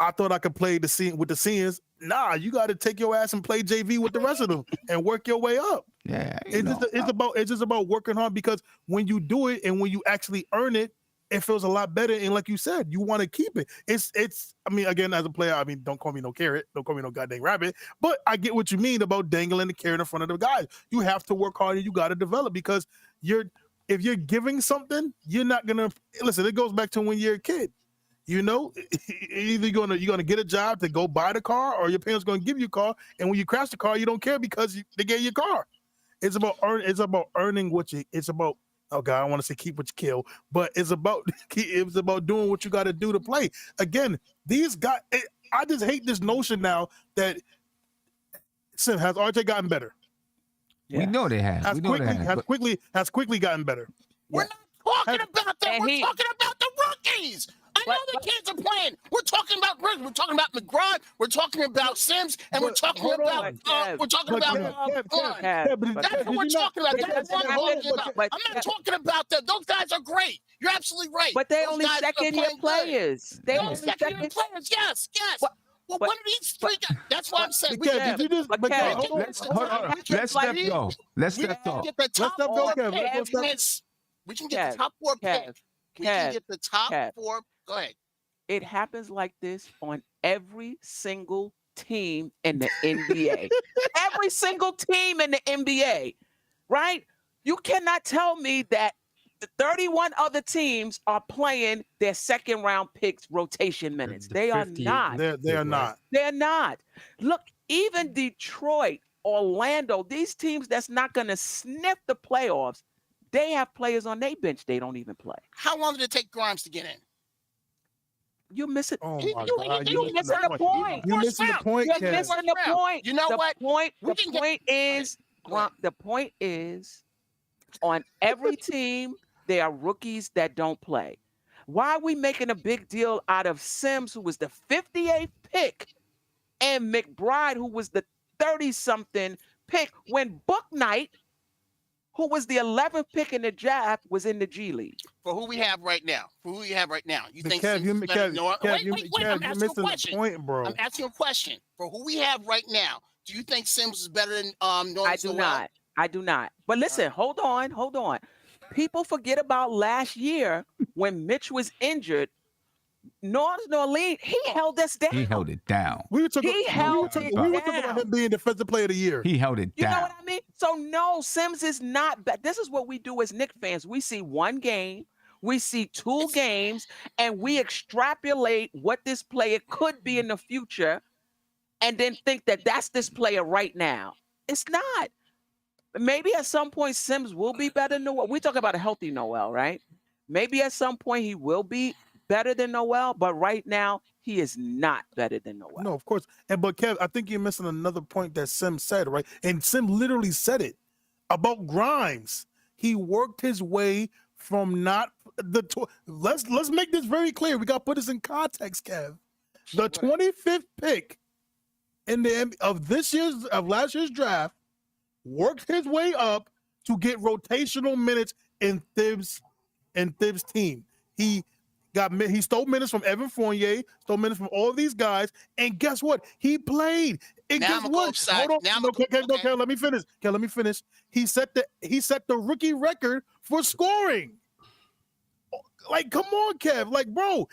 Speaker 1: I thought I could play with the seniors. Nah, you got to take your ass and play JV with the rest of them and work your way up.
Speaker 3: Yeah,
Speaker 1: it's just about working hard because when you do it and when you actually earn it, it feels a lot better. And like you said, you want to keep it. I mean, again, as a player, I mean, don't call me no carrot. Don't call me no goddamn rabbit. But I get what you mean about dangling the carrot in front of the guys. You have to work hard and you got to develop because if you're giving something, you're not going to – listen, it goes back to when you're a kid. You know, either you're gonna get a job to go buy the car or your parents going to give you a car. And when you crash the car, you don't care because they gave you a car. It's about earning what you – it's about – oh God, I want to say keep what you kill, but it's about doing what you got to do to play. Again, these guys, I just hate this notion now that has RJ gotten better?
Speaker 3: Yeah. We know they have.
Speaker 1: Has quickly gotten better.
Speaker 7: We're not talking about that. We're talking about the rookies. I know the kids are playing. We're talking about Brunson. We're talking about McGraw. We're talking about Sims, and we're talking about. That's what we're talking about. That's what I'm talking about. I'm not talking about that. Those guys are great. You're absolutely right.
Speaker 5: But they only second-year players.
Speaker 7: They only second-year players. Yes. Well, one of these three guys. That's what I'm saying.
Speaker 3: Let Steph go. Let Steph talk.
Speaker 7: We can get the top four picks. We can get the top four. Go ahead.
Speaker 5: It happens like this on every single team in the NBA. Every single team in the NBA, right? You cannot tell me that The 31 other teams are playing their second round picks rotation minutes. They are not.
Speaker 1: They are not.
Speaker 5: They're not. Look, even Detroit, Orlando, these teams that's not going to sniff the playoffs, they have players on their bench they don't even play.
Speaker 7: How long did it take Grimes to get in?
Speaker 5: You're missing.
Speaker 1: Oh
Speaker 7: You-
Speaker 1: my
Speaker 7: you-
Speaker 1: God!
Speaker 7: you
Speaker 1: You're
Speaker 5: missing the point.
Speaker 1: You're missing the point,
Speaker 5: You're
Speaker 1: Kev.
Speaker 5: missing the point.
Speaker 7: You know
Speaker 5: the
Speaker 7: what?
Speaker 5: Point,
Speaker 7: We
Speaker 5: the
Speaker 7: can get-
Speaker 5: point is,
Speaker 7: Go ahead.
Speaker 5: the point is, on every team, there are rookies that don't play. Why are we making a big deal out of Sims, who was the 58th pick, and McBride, who was the 30-something pick, when Book Knight, who was the 11th pick in the draft, was in the G League?
Speaker 7: For who we have right now. You
Speaker 1: But
Speaker 7: think
Speaker 1: Kev,
Speaker 7: Sims
Speaker 1: you,
Speaker 7: is better?
Speaker 1: Kev,
Speaker 7: No,
Speaker 1: Kev,
Speaker 7: wait,
Speaker 1: you,
Speaker 7: wait,
Speaker 1: Kev,
Speaker 7: I'm
Speaker 1: you're
Speaker 7: asking a
Speaker 1: missing the
Speaker 7: question.
Speaker 1: point, bro.
Speaker 7: I'm asking a question. For who we have right now, do you think Sims is better than Norman
Speaker 5: I do not. I do not. But listen, hold on. People forget about last year when Mitch was injured. Norlene, he held us down.
Speaker 3: He held it down.
Speaker 1: We were talking,
Speaker 5: He held it
Speaker 1: we were talking about
Speaker 5: down.
Speaker 1: him being Defensive Player of the Year.
Speaker 3: He held it
Speaker 5: You know
Speaker 3: down.
Speaker 5: what I mean? So no, Sims is not bad. This is what we do as Knicks fans. We see one game, we see two games, and we extrapolate what this player could be in the future, and then think that that's this player right now. It's not. Maybe at some point Sims will be better than Noel. We talk about a healthy Noel, right? Maybe at some point he will be better than Noel, but right now he is not better than Noel.
Speaker 1: No, of course. But Kev, I think you're missing another point that Sim said, right? And Sim literally said it about Grimes. He worked his way from not the. Let's make this very clear. We got to put this in context, Kev. The 25th pick in the of last year's draft worked his way up to get rotational minutes in Thibs' team. He stole minutes from Evan Fournier, stole minutes from all of these guys, and guess what? He played. And
Speaker 7: Now
Speaker 1: guess
Speaker 7: I'ma go
Speaker 1: what?
Speaker 7: upside.
Speaker 1: Hold on.
Speaker 7: Now
Speaker 1: No,
Speaker 7: I'ma go-
Speaker 1: Kev,
Speaker 7: okay.
Speaker 1: let me finish. Kev, let me finish. He set the rookie record for scoring. Like, come on, Kev. Like, bro,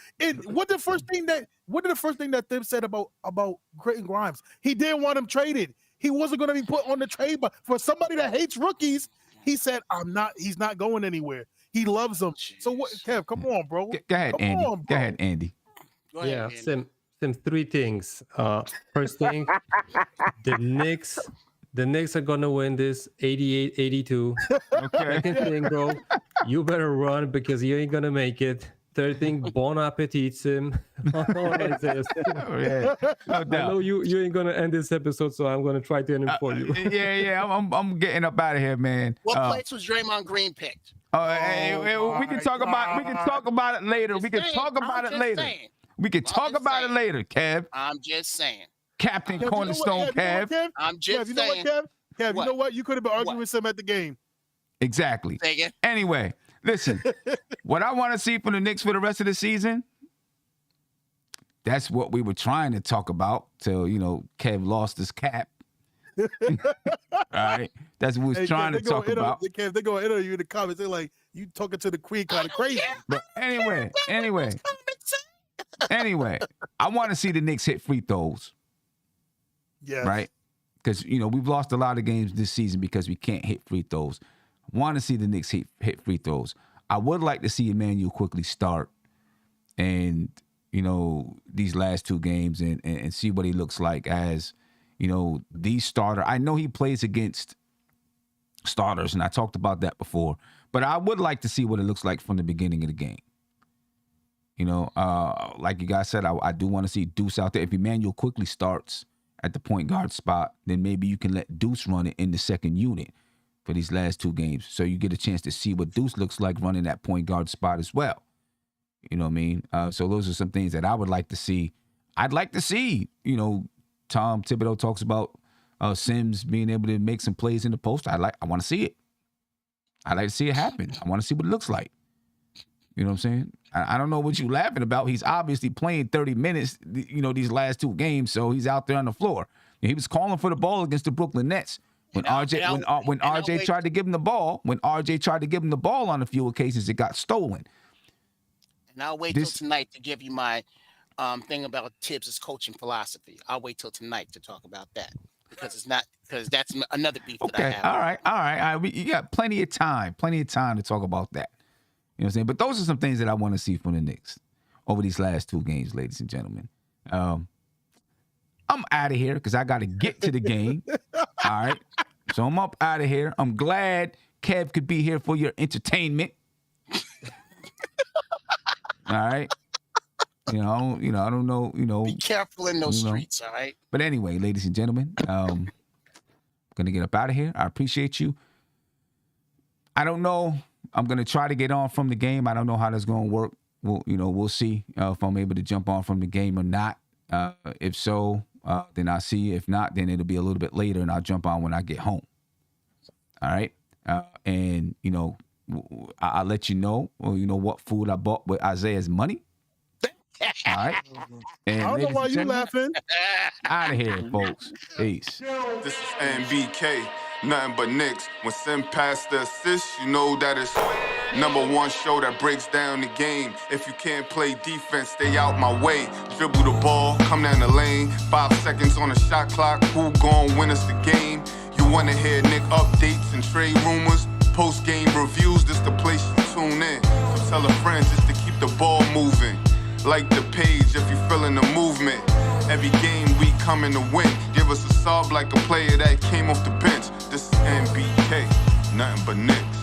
Speaker 1: what did the first thing that Thibs said about Creighton Grimes? He didn't want him traded. He wasn't going to be put on the trade, but for somebody that hates rookies, he said, he's not going anywhere. He loves them. So what, Kev, come on, bro.
Speaker 3: Go ahead,
Speaker 1: Come
Speaker 3: Andy.
Speaker 1: on,
Speaker 3: Go
Speaker 1: bro.
Speaker 3: ahead, Andy.
Speaker 7: Go ahead,
Speaker 4: Yeah,
Speaker 7: Andy.
Speaker 4: Sim, three things. First thing, the Knicks are gonna win this 88-82.
Speaker 3: Okay.
Speaker 4: Second thing, bro, you better run because you ain't gonna make it. Third thing, bon appetit, Sim. Isaiah,
Speaker 3: Oh, yeah. No
Speaker 4: I know
Speaker 3: doubt.
Speaker 4: you ain't gonna end this episode, so I'm gonna try to end it for you.
Speaker 3: Yeah. I'm getting up out of here, man.
Speaker 7: What place was Draymond Green picked?
Speaker 3: Hey, we can talk about it later. We can
Speaker 7: Saying,
Speaker 3: talk about
Speaker 7: I'm
Speaker 3: it
Speaker 7: just
Speaker 3: later.
Speaker 7: saying.
Speaker 3: We can
Speaker 7: I'm
Speaker 3: talk
Speaker 7: just
Speaker 3: about it
Speaker 7: saying.
Speaker 3: later, Kev.
Speaker 7: I'm just saying.
Speaker 3: Captain
Speaker 1: Kev, you know what,
Speaker 3: Cornerstone,
Speaker 1: Kev? You know what,
Speaker 3: Kev.
Speaker 1: Kev?
Speaker 7: I'm just
Speaker 1: Kev, you know what,
Speaker 7: saying.
Speaker 1: Kev? Kev, you
Speaker 7: What?
Speaker 1: know what? You could have been arguing
Speaker 7: What?
Speaker 1: with Sim at the game.
Speaker 3: Exactly.
Speaker 7: Say again.
Speaker 3: Anyway, listen, what I want to see from the Knicks for the rest of the season, that's what we were trying to talk about till, Kev lost his cap. All right. That's what we was
Speaker 1: Hey,
Speaker 3: trying
Speaker 1: Kev,
Speaker 3: to talk about.
Speaker 1: Kev, they're going to enter you in the comments. They're like, you talking to the queen kind of crazy.
Speaker 3: But anyway, I want to see the Knicks hit free throws,
Speaker 1: Yes.
Speaker 3: right? Because, we've lost a lot of games this season because we can't hit free throws. I want to see the Knicks hit free throws. I would like to see Emmanuel quickly start and, these last two games and see what he looks like as, these starter. I know he plays against starters, and I talked about that before, but I would like to see what it looks like from the beginning of the game. Like you guys said, I do want to see Deuce out there. If Emmanuel quickly starts at the point guard spot, then maybe you can let Deuce run it in the second unit for these last two games. So you get a chance to see what Deuce looks like running that point guard spot as well. You know what I mean? So those are some things that I would like to see. I'd like to see, Tom Thibodeau talks about Sims being able to make some plays in the post. I want to see it. I'd like to see it happen. I want to see what it looks like. You know what I'm saying? I don't know what you're laughing about. He's obviously playing 30 minutes, these last two games, so he's out there on the floor. And he was calling for the ball against the Brooklyn Nets. When RJ tried to give him the ball, on a few occasions, it got stolen.
Speaker 7: And I'll wait till tonight to give you my thing about Tibbs' coaching philosophy. I'll wait till tonight to talk about that because that's another beef that I
Speaker 3: Okay,
Speaker 7: have.
Speaker 3: all right. You got plenty of time to talk about that. what I'm saying? But those are some things that I want to see from the Knicks over these last 2 games, ladies and gentlemen. I'm out of here because I got to get to the game. All right. So I'm up out of here. I'm glad Kev could be here for your entertainment. All right. I don't know,
Speaker 7: Be careful in those streets, all right?
Speaker 3: But anyway, ladies and gentlemen, I'm going to get up out of here. I appreciate you. I don't know. I'm going to try to get on from the game. I don't know how that's going to work. We'll see if I'm able to jump on from the game or not. If so, then I'll see. If not, then it'll be a little bit later, and I'll jump on when I get home. All right? And, I'll let you know, what food I bought with Isaiah's money. All right? And
Speaker 1: I don't know why you laughing.
Speaker 3: Out of here, folks. Peace.
Speaker 2: This is NBK, nothing but Knicks. When Sim passed the assist, you know that it's #1 show that breaks down the game. If you can't play defense, stay out my way. Dribble the ball, come down the lane. 5 seconds on the shot clock, who gon' win us the game? You wanna hear Nick updates and trade rumors? Post-game reviews, this the place you tune in. So tell a friend just to keep the ball moving. Like the page if you feeling the movement. Every game we coming to win. Give us a sub like a player that came off the bench. This is NBK, nothing but Knicks.